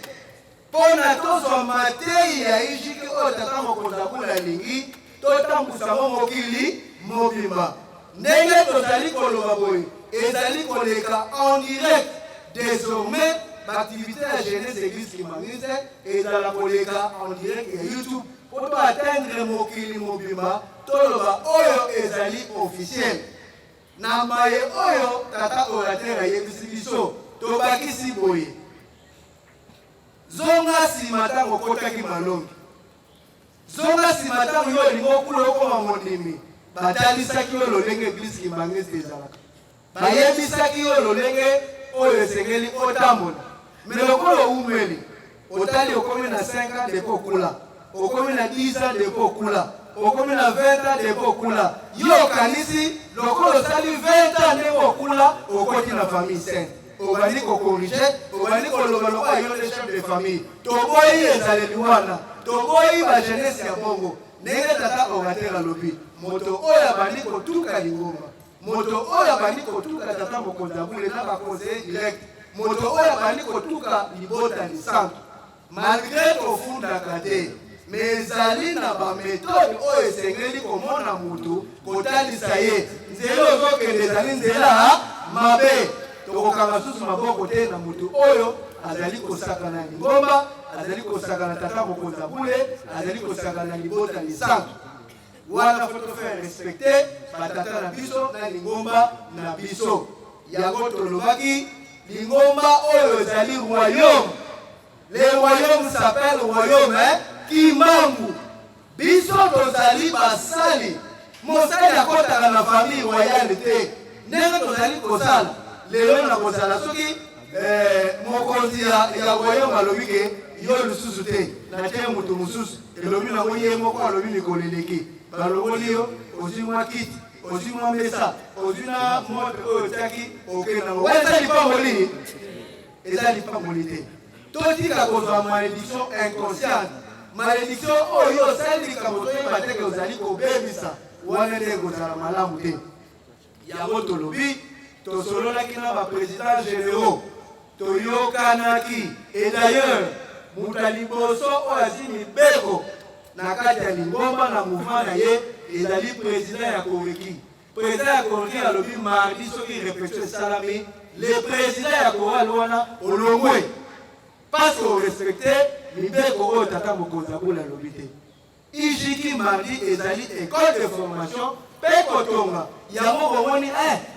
mpona tozwa mateyi ya UJIKI oyo tata mokonza boule alingi totambusa mo mokili mobimba. Ndenge tozali koloba boye ezali koleka en direct désormais l'activité de la jeunesse église Kimangise et dans la koleka en direct ya YouTube pour atteindre mokili mobimba toloba oyo ezali officiel. Na maye oyo tata orateur ayebisi biso tobakisi boye. Zonga sima tango kotaki malongi. Zonga sima tango yo lingo kula okoma mondimi. Batalisaki yo lolenge église Kimangise ezalaka. Bayebisaki yo lolenge oyo esengeli otambola. Mais lokolo umeli otali okomi na 5 ans de kokula okomi na 10 ans de kokula okomi na 20 ans de kokula yo kanisi lokolo sali 20 ans de kokula okoti na famille sainte obandi ko corriger obandi ko loba loba yo le chef de famille toboyi ezaleli wana toboyi ba jeunesse ya bongo ndenge tata orateur alobi moto oyo abandi kotuka lingomba moto oyo abandi kotuka tata mokonza boule na bakonseiller direct moto oyo abandi kotuka libota lisantu malgré tofundaka te mais ezali na baméthode oyo esengeli komona motu kotalisa ye nzela ozokende ezali nzela mabe tokokanga susu maboko te na motu oyo azali kosakana lingomba azali kosakana tata mokonza boule azali kosakana libota lisantu. wana faut faire respecter batata na biso na lingomba na biso yango tolobaki lingomba oyo ezali royaume. Le royaume s'appelle royaume Kimbangu. Biso tozali basali mosali akotaka na famille royale te ndenge tozali kosala lelo na kosala soki mokonzi ya royaume alobi ke yo lisusu te na te moto mosusu elobi nango ye moko alobi mikolo eleki balongoli yo ozwi mwa kiti ozwi mwa mesa ozwi na mope oyo otiaki okende nango eza lipamboli eza lipamboli te totika kozwa malédiction inconsciente malédiction oyo osali likambo toyeba teke ozali kobebisa wana nde kozala malamu te yango tolobi tosololaki na baprésident généraux toyokanaki et d'ailleurs moto ya liboso oyo azwi mibeko na kati ya lingomba na mouvement na ye ezali président ya koreki. Président ya koreki alobi mardi soki répétition esalami le président ya koral wana olongwe parce que orespecte mibeko oyo tata mokonzi abula alobi te. Ijiki mardi ezali école de formation mpe kotonga yango bomoni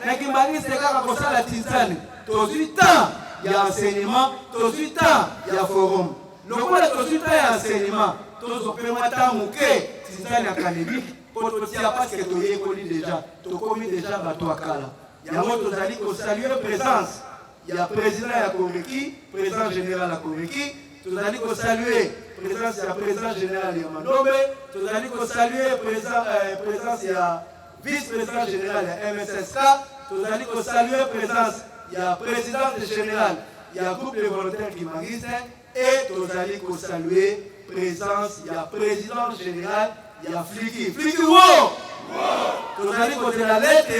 nakimbangise kaka kosala tinsani tozwi temps ya enseignement tozwi temps ya forum lokola tozwi temps ya enseignement tozopema temps moke tinsani académique mpo totia parce que toyekoli déjà tokomi déjà bato ya kala yango tozali kosalue présence ya président ya koreki président général ya koreki tozali kosalue présence ya président général ya Mandombe tozali kosalue présence ya vice-président général ya MSSK tozali kosalue présence ya présidente générale ya groupe de volontaires Kimangiste et tozali kosalue présence ya président général ya Fliki wo tozali kozela lettre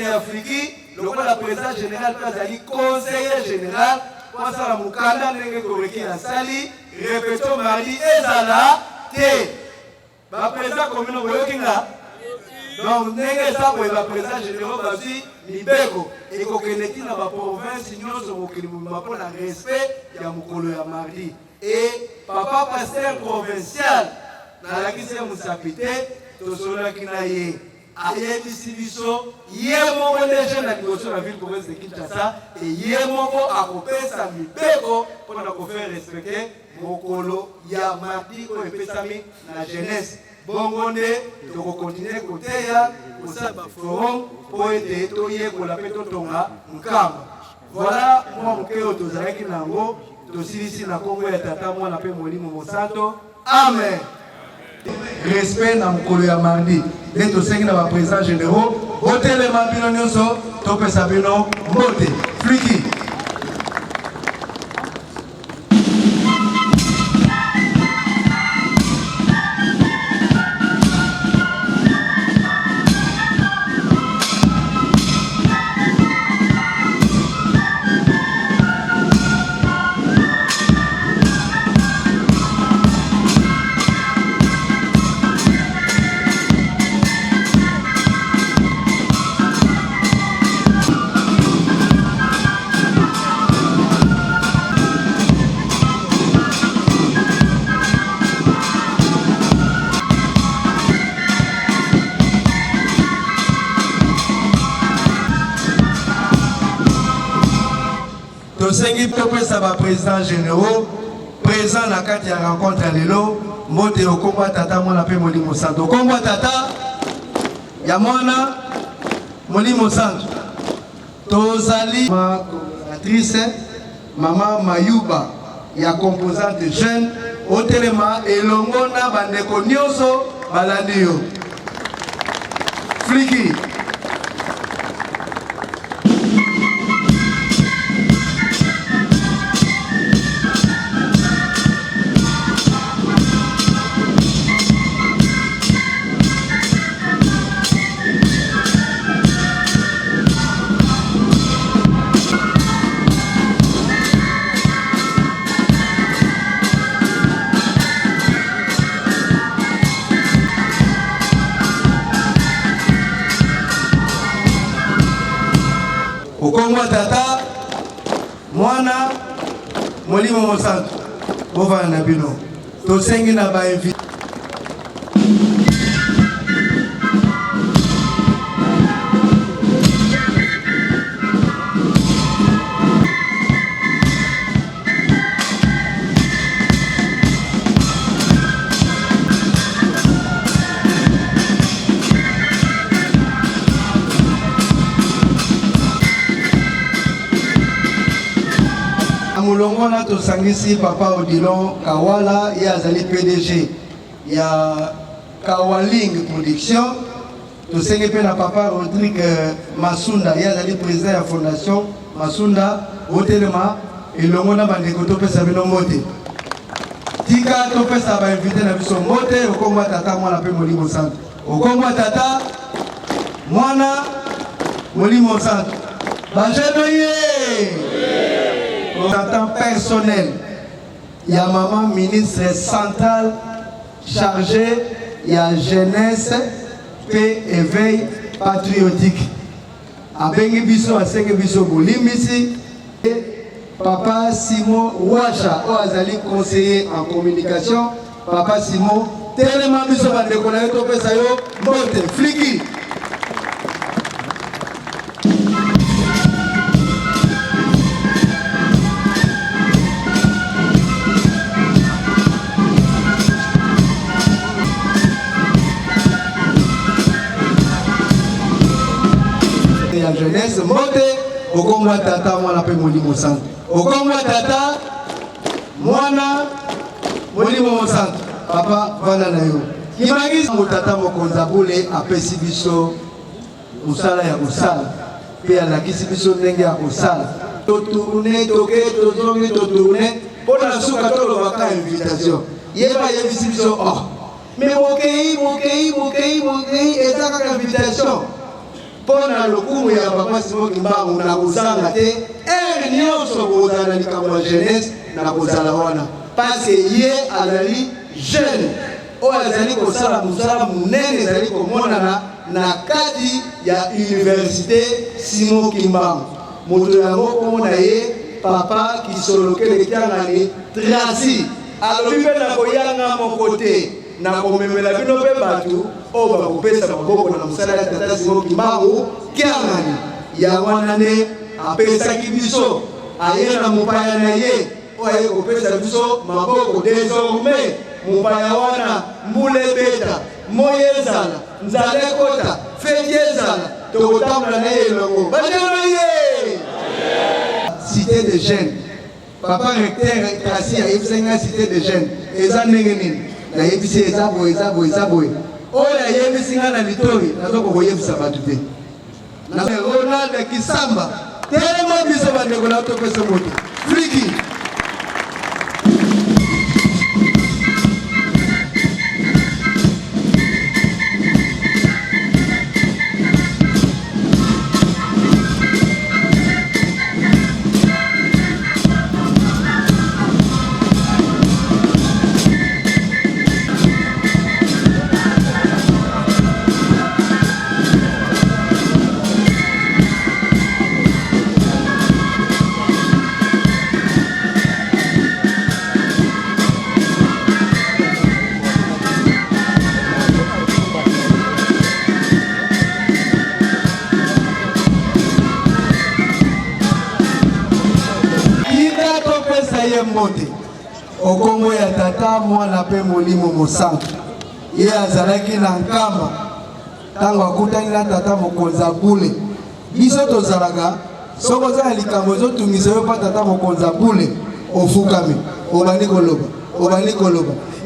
ya Fliki lokola président général mpe azali conseiller général po asala mokanda ndenge koreki asali répétition mardi ezala te baprésident commune boyoki nga donc ndenge eza boye baprésident généraux bazwi mibeko ekokende ntina baprovince nyonso mokili mobimba mpo na respect ya mokolo ya mardi et papa pasteur provincial nalakisi ye mosapi te tosololaki na ye ayebisi biso ye moko nde jeune na liboso na ville province de Kinshasa e ye moko akopesa mibeko mpona kofaire respecte mokolo ya mardi oyo epesami na jeunesse bongo nde tokokontinue koteya kosala baforum mpo ete toyekola mpe totonga nkamba voilà mwa moke oyo tozalaki na yango tosilisi na kongo ya tata mwana mpe molimo mosantu amen. Respect na mokolo ya mardi nde tosengi na baprésident généraux botelema bino nyonso topesa bino mbote Fliki. Tosengi topesa ba président généraux présent na kati ya rencontre ya lelo mbote okomba tata mwana pe molimo santo okomba tata ya mwana molimo santo tozali ma collaboratrice mama Mayuba ya composante jeune otelema elongo na bandeko nyonso balandi yo Fliki. Okongwa tata mwana molimo mosantu bovana na bino tosengi na ba invité molongona tosangisi papa Odilon Kawala ye azali PDG ya Kawaling Production. Tosenge pe na papa Rodrigue Masunda ye azali président ya fondation Masunda Otelema elongona bandeko topesa bino mbote. Tika topesa ba invité na biso mbote okongwa tata mwana pe Molimo Santo. Okongwa tata mwana Molimo Santo. Bajenoye. En tant personnel, il y a maman ministre central chargé, il y a jeunesse, paix, éveil patriotique. Abengi biso asenge biso bolimbisi. Papa Simon Wacha, Oazali conseiller en communication. Papa Simon, tellement biso bandeko na yo topesa yo mbote fliki. La jeunesse mote okongwa tata mwana pe Molimo Santo. Okongwa tata mwana Molimo Santo. Papa vana na yo. Kimangisi mutata mokonza bule apesi biso usala ya kusala. Pe alakisi biso ndenge ya kusala. Totourne toke tozongi totourne pona suka tolo baka invitation. Yeba yebisi biso oh. Mais mokei ezaka invitation. Pona lokumu ya papa Simon Kimbangu na kozanga te nyonso kozala likambo ya jeunesse na kozala wana parce ye azali jeune oyo azali kosala mosala monene ezali komonana na kati ya université Simon Kimbangu. Moto yango komona ye papa Kisolokele Kiangani Tracy alobi mpe na koyanga moko te na komemela bino mpe bato oyo bakopesa maboko na mosala ya tata Simon Kimbangu Kiangani. Ya wana nde apesaki biso aye na mopaya na ye oyo aye kopesa biso maboko. Désormais mopaya wana mbula ebeta moyi ezala nzala ekota feti ezala tokotambola na ye elongo bajeno ye cité de jeunes. Papa recteur Tracy ayebisaki nga cité de jeunes eza ndenge nini nayebisi eza boye oyo ayebisi nga na litori nazoko koyebisa bato te. Ronald Kisamba telema biso bandeko na topesa moto friki. Mbote okongo ya tata mwana pe Molimo Santo ye azalaki na nkamba tango akutani na tata mokonza bule. Biso tozalaka soko za likambo ezotungisa yo pa tata mokonza bule ofukami obandi koloba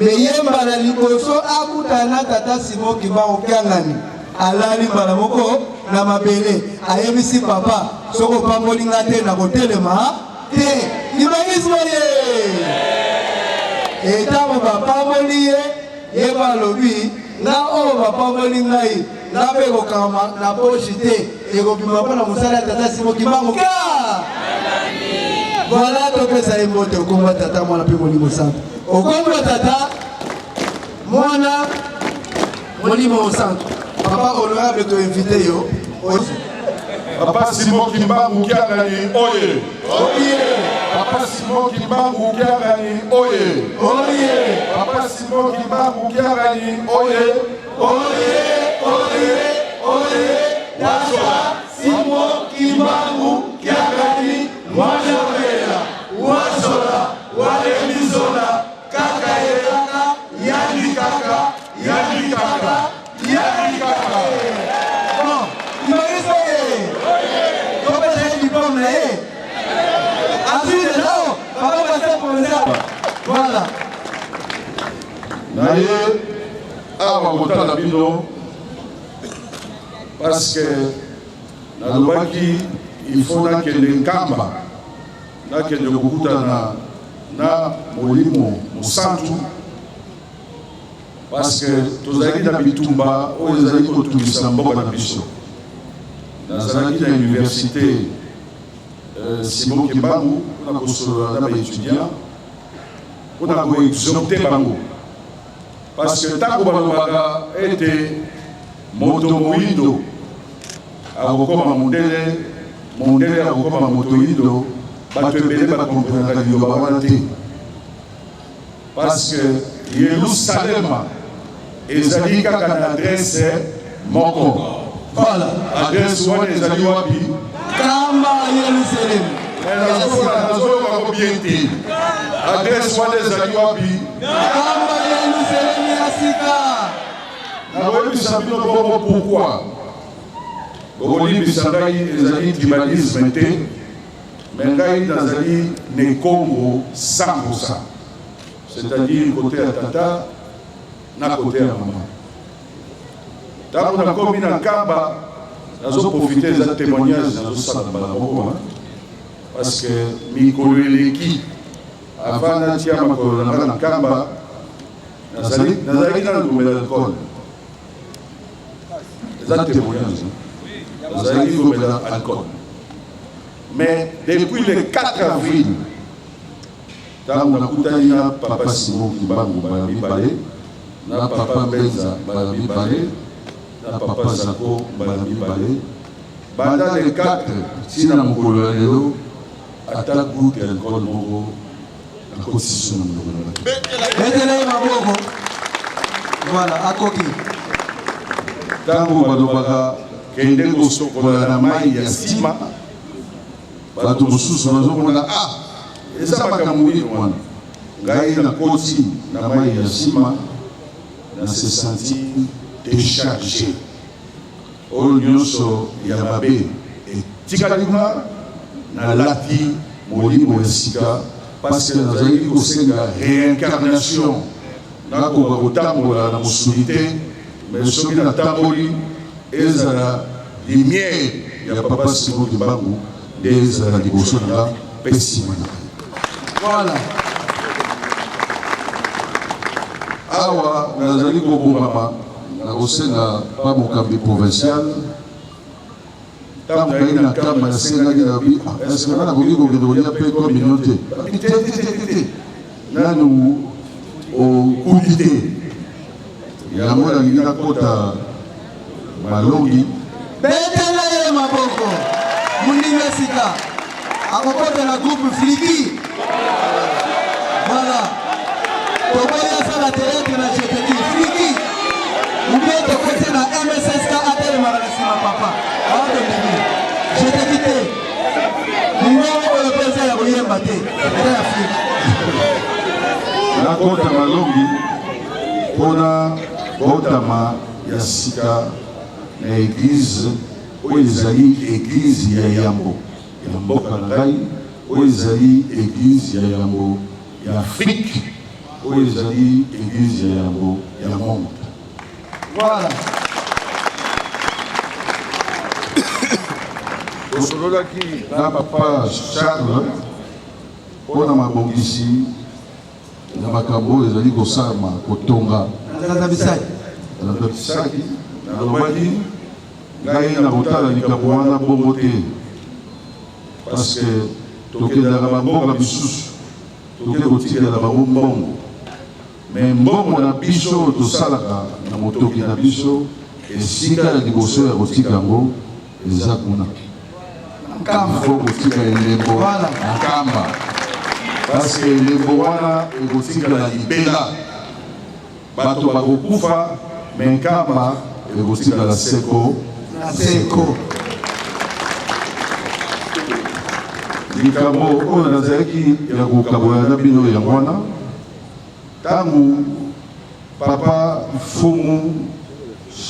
me ye mbala liboso akutana tata Simon Kimbangu Kiangani alali mbala moko na mabele ayebisi papa soko pamboli nga te na kotelema te. Imagine ye etamo bapamboli ye balobi nga oyo bapamboli ngai nga mpe kokama na poshi te ekobima mpona mosala ya tata Simon Kimbangu ka voilà topesa ye mbote okomba tata mwana mpe Molimo Santo. Okomba tata mwana Molimo Santo. Papa honorable to invite yo Papa Simon Kimbangu Kiangani oye. Oye. Papa Simon Kimbangu Kiangani oye. Oye. Papa Simon Kimbangu Kiangani oye. Oye. Oye. Oye. Papa Simon Kimbangu Kiangani mwana wela wasola wale mizola kaka yelaka yani kaka. Bon, il Voilà. Naye awa kotala bino parce que nalobaki il faut nakende nkamba nakende kokutana na molimo mosantu parce que tozalaki na bitumba oyo ezalaki kotungisa mboka na biso. Nazalaki na université Simon Kimbangu mpona kosolola na baétudiant mpona koexopte bango parce que ntango balobaka ete moto moyindo akokoma mondele akokoma moto yindo, bato ebele bakomprenaka liloba wana te parce que Yerusalema ezali kaka na adresse moko. Voilà. Adresse wana ezali wapi? Kamba Yerusalem. Nazoyoka ko bien te. Adresse wana ezali wapi? Kamba Yerusalem ya sika. Nakoyebisa bino bongo pourquoi. Okolibisa ngai ezali tribalisme te, mais ngai nazali ne Congo 100%. C'est-à-dire côté ya tata na côté ya maman. Ntango nakomi na nkamba nazoprofite eza témoignage nazosala mbala moko parce que mikolo eleki avant natia makolo na nga na nkamba nazalaki na ngomela alcool. Eza témoignage nazalaki ngomela alcool. Mais depuis le 4 avril ntango nakutani na papa Simon Kimbangu bala mibale na papa Mbenza bala mibale na papa Zako bala mibale banda le 4 tina mokolo ya lelo ata goutte alcool moko akosiso na mokolo. Betele maboko. Voilà, akoki. Ntango balobaka kende kosokola na mai ya nsima bato mosusu bazomona eza makambo nini wana. Ngai nakoti na mai ya nsima na se senti déchargé. Oyo nyonso ya mabe etikali kuna nalati molimo ya sika parce que nazalaki kosenga réincarnation nakoka kotambola na mosuni te, mais soki natamboli ezala lumière ya papa Simon Kimbangu nde ezala liboso na nga mpe nsima na ngai. Voilà. Awa nazali kobongama na kosenga pa mokambi provincial ntango ngai na kamba nasengaki na bi eske nga nakoki kokende kolia mpe communion te te nanu okubi te yango nalingi nakota malongi. Betele ye maboko. Mundime sika. Akokotela groupe Fliki. Voilà. Tokoya sala théâtre na cheteki Fliki. Oubien tokote na MSSK atele marasima papa. Ato bibi. Cheteki te. Mungo oyo pesa ya koyemba te. Eta ya Fliki. Nakota malongi mpona botama ya sika na église oyo ezali église ya yambo ya mboka na ngai, oyo ezali église ya yambo ya Afrique, oyo ezali église ya yambo ya monde. Voilà. Tosololaki na papa Charles mpona mabongisi na makambo oyo ezali kosalama kotonga nazabisaki nalobaki ngai na kotala likambo wana bongo te parce que tokendaka bamboka misusu toke kotikela bango mbongo, mais mbongo na biso oyo tosalaka na motoki na biso esika ya liboso ya kotika yango eza kuna ifo kotika elembo na nkamba parce que elembo wana ekotikala libela bato bakokufa, me nkamba ekotikala seko na seko. likambo oyo nazalaki ya kokabola na bino yango wana ntango papa Fumu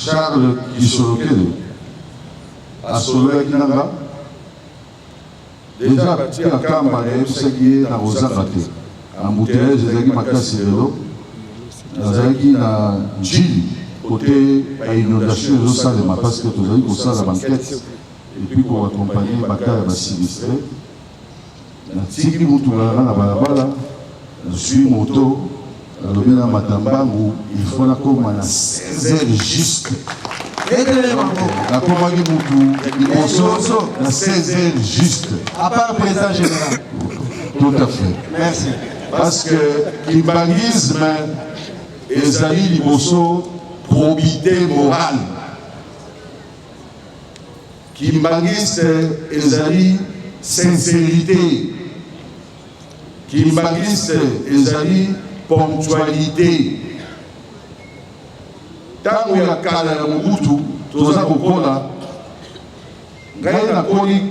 Charles Kisolokele asololaki nanga deja batia nkamba nayebisaki ye na kozanga te embouteillage ezalaki makasi lelo nazalaki na njili côté ya inondation ezosalema parce que tozali kosala banquête epuis koaccompagne baka ya basinistre natiki mutukalaka na balabala nazwi moto nalobi na matambangu il faut nakoma na 16 heures juste nakomaki mutu liboso na 16 heures juste à part président général. Tout à fait. Merci. Parce que l'imbangisme ezali liboso probité morale. Kimbangiste ezali sincérité. Kimbangiste ezali ponctualité. Tango ya kala ya Mobutu toza kokola ngai nakoli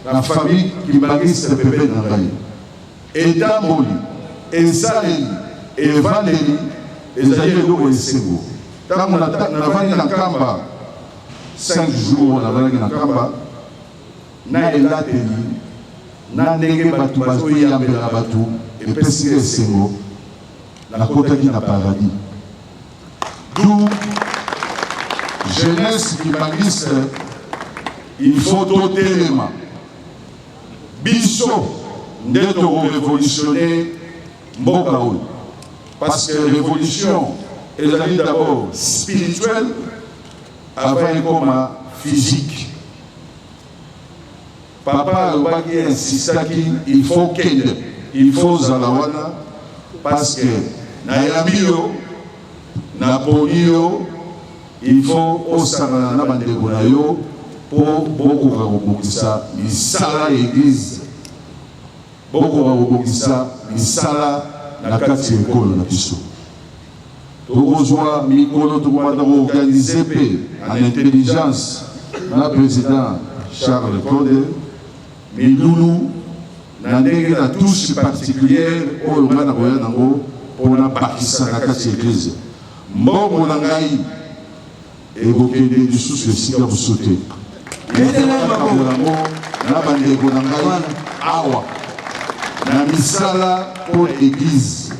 na famille kimbangiste pembeni na ngai. Etamboli, esaleli, evandeli, ezali eloko esengo. Tango navandi na kamba 5 jours navandaki na kamba na elateli na ndenge bato bazoyambela bato epesika esengo nakotaki na paradis. D'où jeunesse kimbangiste il faut totelema biso nde révolutionner mboka oyo parce que révolution ezali d'abord spirituelle avant ekoma physique. Papa alobaki insistaki il faut kende il faut zala wana parce que nayambi yo naponi yo il faut osangana na bandeko na yo mpo bokoka kobongisa misala ya église bokoka kobongisa misala na kati ya ekolo na biso tokozwa mikolo tokomata koorganize mpe en intelligence na président Charles Conde milulu na ndenge na touche particulière oyo nga na koya nango mpona bakisa na kati ya église mbongo na ngai ekokende lisusu esika mosusu te yango na bandeko na ngai awa na misala mpo église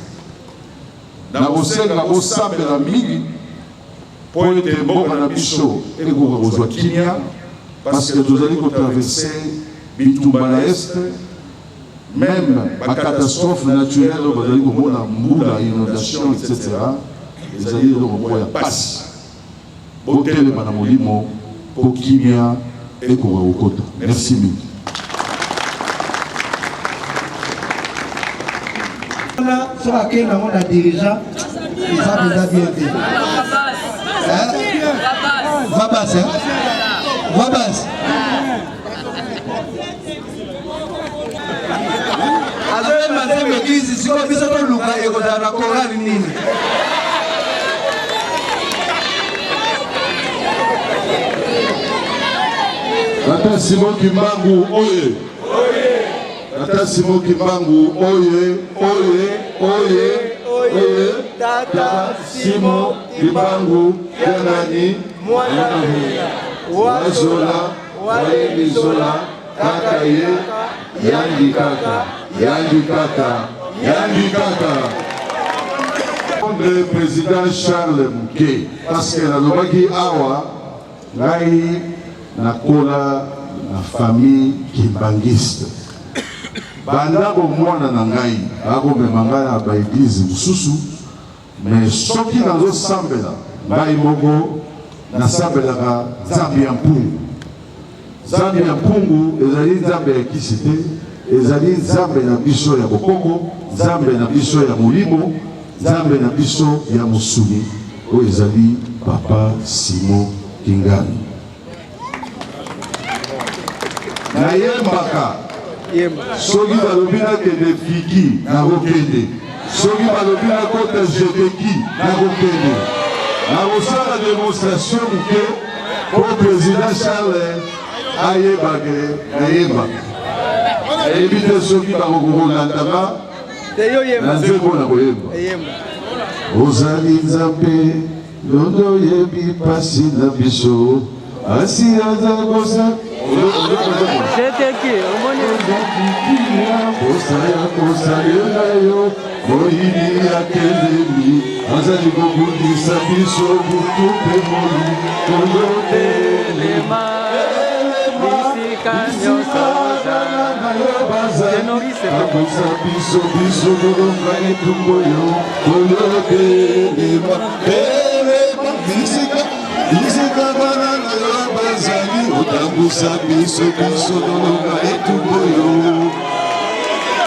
nakosenga bosambela mingi mpo ete mboka na biso ekoka kozwa kimia parce que tozali kotraverse bitumba na este même bacatastrophe naturelle oyo bazali komona mbula inondation etc ezali eloko moko ya pasi botelema na molimo mpo kimia ekoka kokota. Merci mingi. Sur laquelle on a dirigeant, ils ont déjà bien fait. Vabas, hein? Vabas. Alors, madame l'église, si on fait ça, on loue et on a la chorale nini. Tata Simon Kimbangu, oye. Tata Simon Kimbangu, oye, oye, oye, oye. Tata Simon Kimbangu, Yanani, Wazola, Waelizola, Kakaye, Yandi Kaka, Yandi Kaka, Yandi Kaka. Le président Charles Mouké, parce que la Lobaki Awa, Rai, nakola na famille kimbangiste bandako mwana na ngai akomema ngai na baeglize mosusu mais soki nazosambela ngai moko nasambelaka nzambe ya mpungu. Nzambe ya mpungu ezali nzambe ya kisi te, ezali nzambe na biso ya bokoko, nzambe na biso ya molimo, nzambe na biso ya mosuni oyo ezali Papa Simon Kingani. Nayembaka soki balobi nakende fiki nakokende, soki balobi nakota jeteki nakokende, nakosala démonstration moke po président Charles ayebake nayemba. Nayebi te soki bakokolandanga na nzembo na koyemba. Ozali nzambe londo yebi pasi na biso asi aza kosa C'était qui?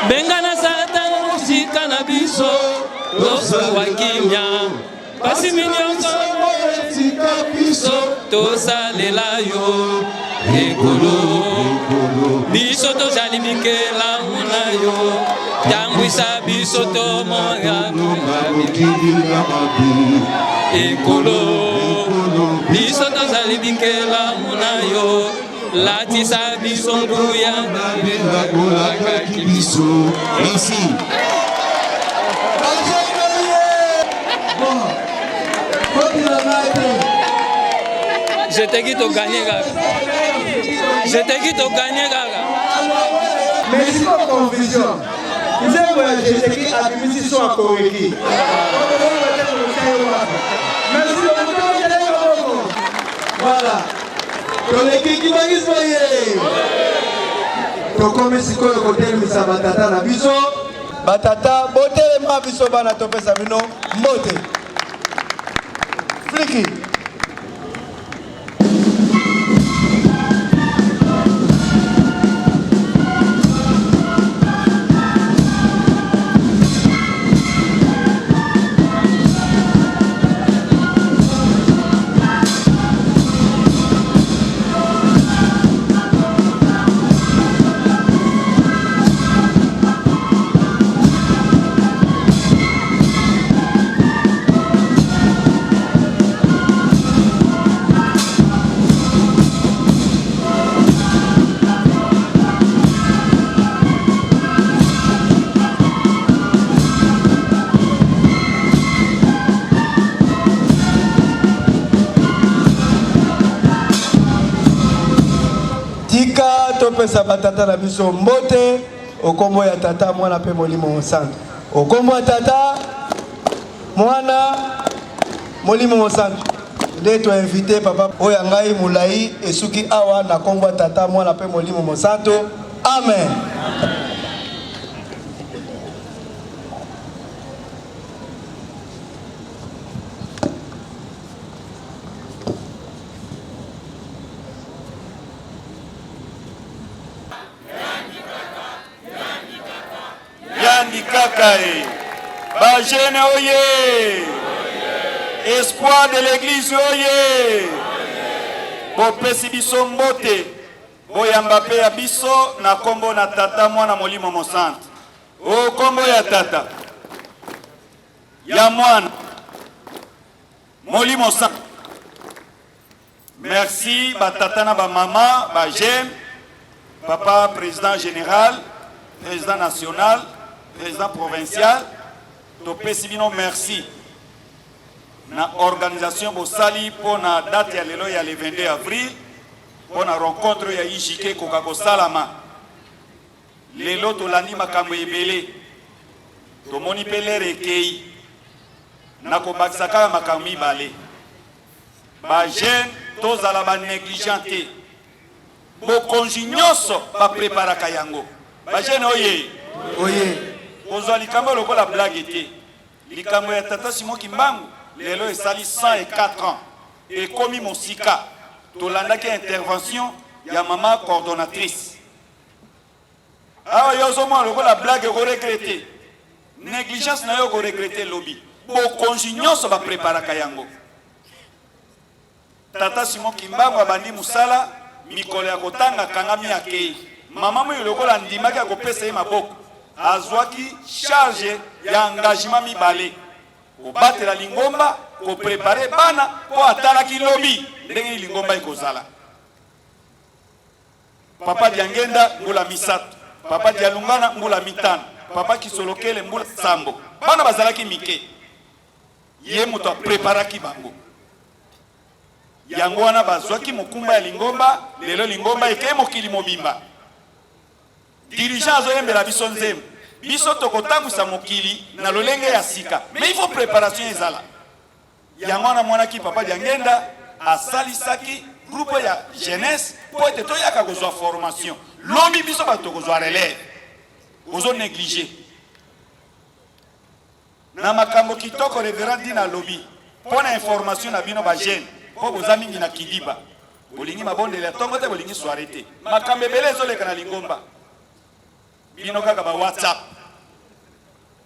Bengana Satan, Sikana Biso, Rosa Wakinya, Pasiminyonga, Sika Biso, Tosa Lelayo, Ekolo, Biso to Jalimikela Unayo, Tangwisa Biso to Moyano, Ekolo, Biso to Jalimikela Unayo. Latisa bisonguya Merci. Je te dis de gagner, Gaga. Je te dis de gagner, Gaga. Merci pour la confusion. Vous avez voyagé, c'est qui a mis ici sur un Koreki. Merci beaucoup. Voilà. Koreki qui va gagner. Tokomi sikoyo kotelemisa batata na biso. Batata botelema biso bana topesa bino mbote. Fliki. Topesa batata na biso mbote okombo ya tata mwana pe molimo santo okombo ya tata mwana molimo santo nde to invité papa oya ngai mulai esuki awa na kombo ya tata mwana pe molimo santo amen. Bajene oye, espoir de l'église oye, bopesi biso mbote, boyamba pe ya biso na kombo na tata mwana molimo mosantu. O kombo ya tata, ya mwana molimo mosantu. Merci batata na ba mama, ba jem, papa président général, président national, président provincial. Topesi bino merci na organisation bosali pour na date ya lelo ya le 22 avril pour na rencontre ya IJK koka kosalama lelo tolandi makambo ebele tomoni pele rekei na kobakisa kaka makambo mibale ba jeune tozala ba négligente bokonzi nyonso bapreparaka yango ba jeune oye oye kozwa likambo lokola blague te likambo ya tata Simon Kimbangu lelo esali 104 ans ekomi mosika tolandaki intervention ya mama coordonnatrice awa yo ozomona lokola blague koregrete négligence na yo koregrete lobi bokonzi nyonso bapreparaka yango tata Simon Kimbangu abandi musala mikolo ya kotanga kangami akei mama moyo lokola ndimaki akopesa ye maboko azwaki charge ya engagement mibale kobatela lingomba koprepare bana po atalaki lobi ndenge lingomba ekozala papa diangenda mbula misato papa dialungana mbula mitano papa kisolokele mbula sambo bana bazalaki mike ye moto apreparaki bango yango wana bazwaki mokumba ya lingomba lelo lingomba eke mokili mobimba dirigeant azoyembela biso nzembo biso tokotambwisa mokili na lolenge ya sika mais il faut préparation ezala yango wana mwanaki papa Diangenda asalisaki groupe ya jeunesse po ete toyaka kozwa formation lombi biso bato kozwa relève ozo négliger na makambo kitoko reverend dina lobi pona information na bino ba jeune po boza mingi na kiliba bolingi mabondele tongo te bolingi soirée te makambo ebele ezoleka na lingomba bino kaka ba WhatsApp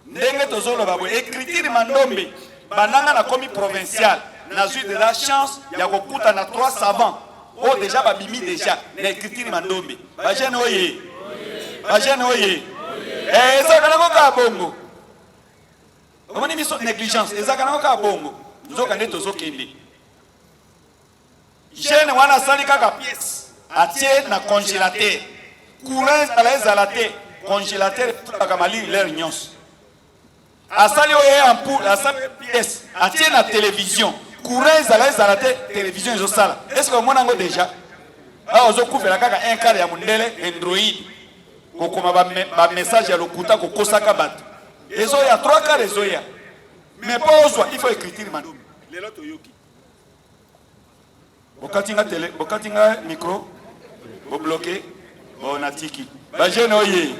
ndenge tozoloba boye écriture mandombe bananga na komi provincial nazwi de la chance ya kokuta na 3 savants o déjà babimi déjà na écriture mandombe ba jeune oye ezaka nango kaka bongo omoni biso négligence ezaka nango kaka bongo nzoka nde tozokende jeune wana asali kaka pièce atie na congélateur courant ezala te congélateur etulaka malili lere nyonso asali oyo ampoule asali pièce atie na télévision courant ezala te télévision ezosala est-ce que omona yango déjà awa ozokufela kaka un quart ya mondele android kokoma bamessage ya lokuta kokosaka bato ezoya 3 quarts ezoya mais po ozwa il faut écriture mandombe lelo toyoki bokatinga micro bobloqué bonatiki bajene oye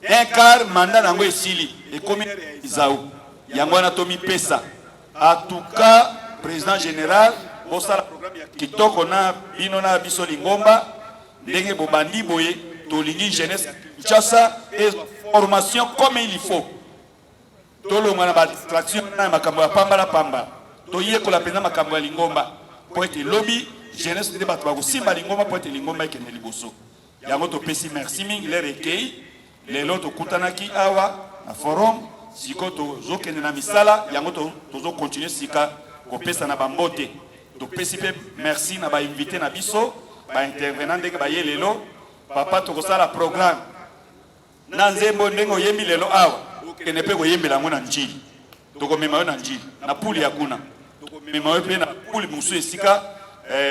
un quart mandat nango esili ekomi izau yango wana tomipesa en tout cas président général bosala programme ya kitoko na bino na biso lingomba ndenge bobandi boye tolingi jeunesse Kinshasa et formation comme il faut tolonga na ba distraction na makambo ya pamba la pamba toyekola pena makambo ya lingomba po ete lobi jeunesse de bato bakosimba lingomba po ete lingomba ekende liboso yango topesi merci mingi le recueil lelo tokutanaki awa na forum siko tozokende na misala yango tozokontinue sika kopesa na bambote topesi pe merci na bainvité na biso baintervenant ndenge baye lelo papa tokosala programme na nzembo ndenge oyembi lelo awa okende mpe koyembela yango na njili tokomema yo na njili na puli ya kuna tokomema yo mpe na puli mosusu esika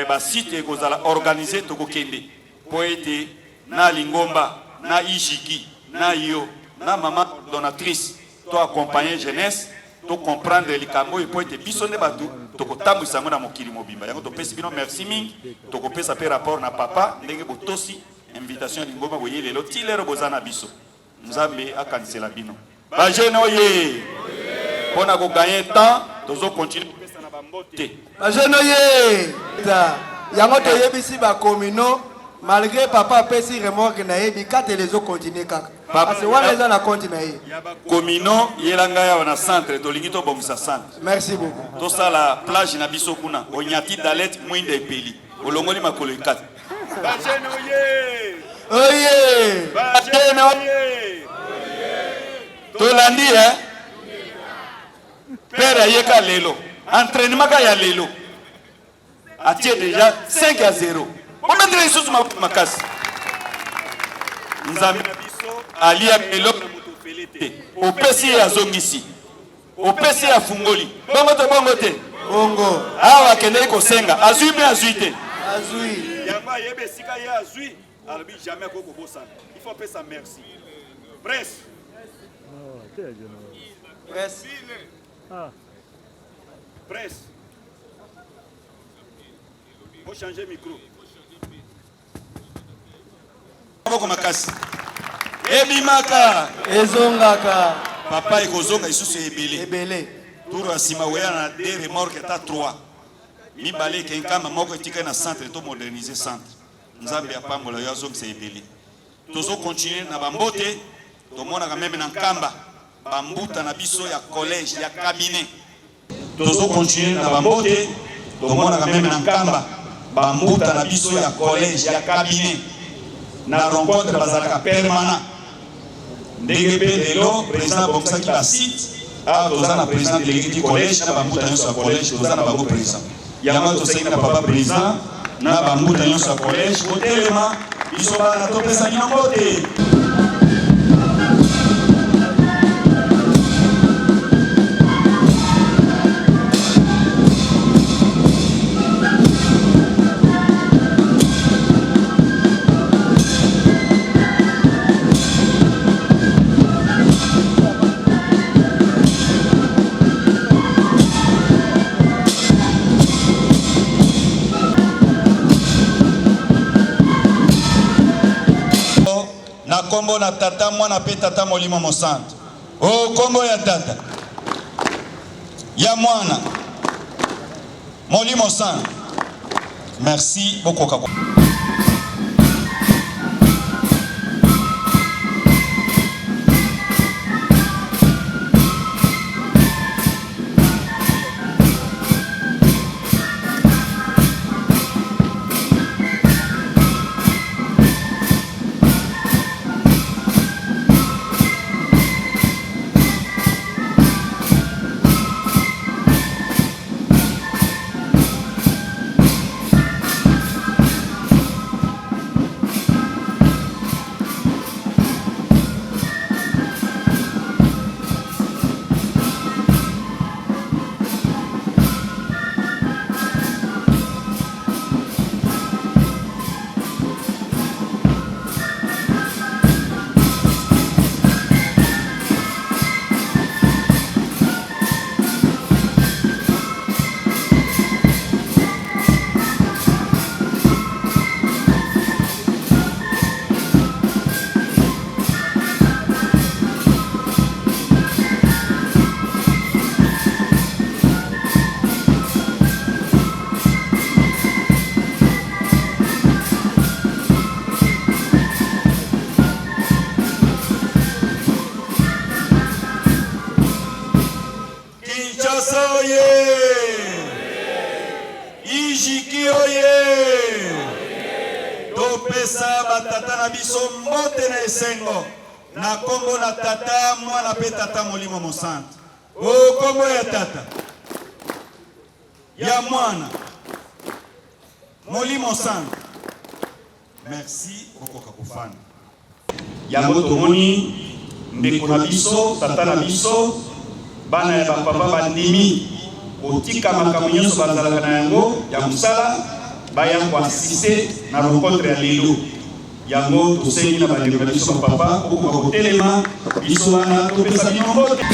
basite ekozala organise tokokende po ete na lingomba na ijiki na yo na mama donatrice to accompagner jeunesse to comprendre likambo et po ete biso nde bato tokotambwisa yango na mokili mobimba yango topesi bino merci mingi tokopesa pe rapport na papa ndenge botosi invitation ya lingomba boye lelo ti lero boza na biso nzambe akanisela bino bajeune oye mpona koganye temps tozokontinue kopesa na bambote bajeune oye yango toyebisi bakomino malgré papa apesi remorque na ye bikatele ezokontinue kaka parce wana eza na compte na ye komino yela ngai awa na centre tolingi tobongisa centre merci beaucoup tosala plage na biso kuna onyati dalet mwinda epeli olongoli makolo ekati bajene oye bajene oye tolandi père ayeka lelo entraînement ka ya lelo atie déjà 5-0 omendele lisusu makasi nzambe na biso alia eloko na moto ofele te opesi ye azongisi opesi ye afungoli bongo te bongo awa akendeli kosenga azwi mpe azwi te azwi yango ayeba esika ye azwi alobi jamais akoko kobosana il faut apesa merci presse presse faut changer micro boko makasi ebimaka ezongaka papa ekozonga lisusu ebele turu ya nsima weya na 2 remorque ata 3 mibale ekenkama moko etika na centre to moderniser centre nzambe apambola yo azongisa ebele tozokontinue na bambote tomonaka meme na nkamba bambuta na biso ya collège ya cabinet tozokontinue na bambote tomonaka meme na nkamba bambuta na biso ya collège ya cabinet na rencontre bazalaka permanent ndenge mpe lelo président abongisaki basite awa toza na président délégué du collège na bambuta nyonso ya collège toza na bango président yango tosengi na papa président na bambuta nyonso ya collège kotelema biso bana topesa nyongo te kombo na tata mwana pe tata molimo mosantu. O kombo ya tata ya mwana molimo santu. Merci beaucoup. Ijiki oye! Topesa batata na biso mbote na esengo na kombo na tata mwana pe tata molimo mosantu. O kombo ya tata ya mwana molimo santu. Merci okoka kufana. Yango tomoni ndeko na biso tata na biso bana ya papa bandimi otika makambo nyonso bazalaka na yango ya mosala baya koasiste na rencontre ya lelo. Yango tosengi na bandeko na biso papa okoka kotelema biso wana topesa bino mbote.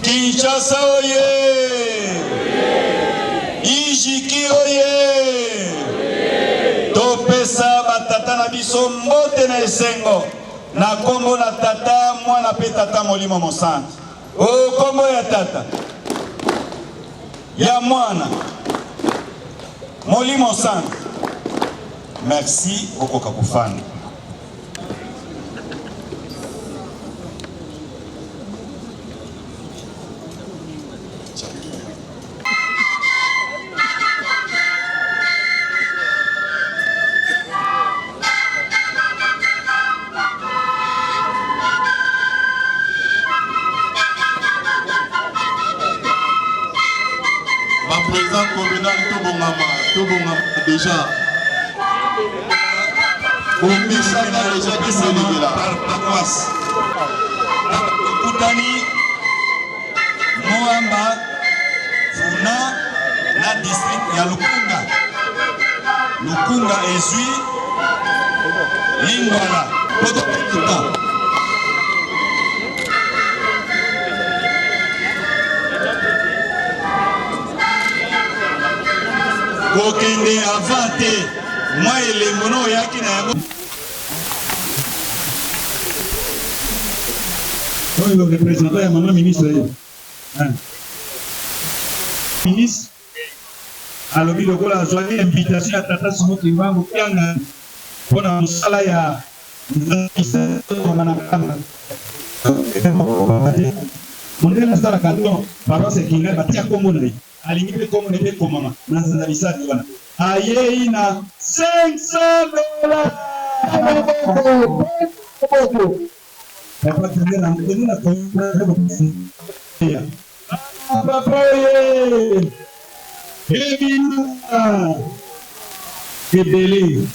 Kinshasa oye! Ijiki oye! Topesa batata na biso mbote na esengo na kombo na tata mwana pe tata molimo mosantu. O kombo ya tata ya mwana molimo santu. Merci okoka kufana. Président communal Tobongama déjà. Omisana déjà Kiseligela par Pakwas. Kutani Moamba Funa la district ya Lukunga. Lukunga ezui Lingwala. kokende avant te mwa elembo no oyaki na yango oyo le représentant ya mama ministre ministre alobi lokola azwaki invitation ya tata Simon Kimbangu Kianga mpona mosala ya mondele asala kanton paroisse Kinga batia kombo na ye alingi mpe kombo na ye mpe komama na nzanza misali wana ayei na $500 papa tende na papa ye ebina ebele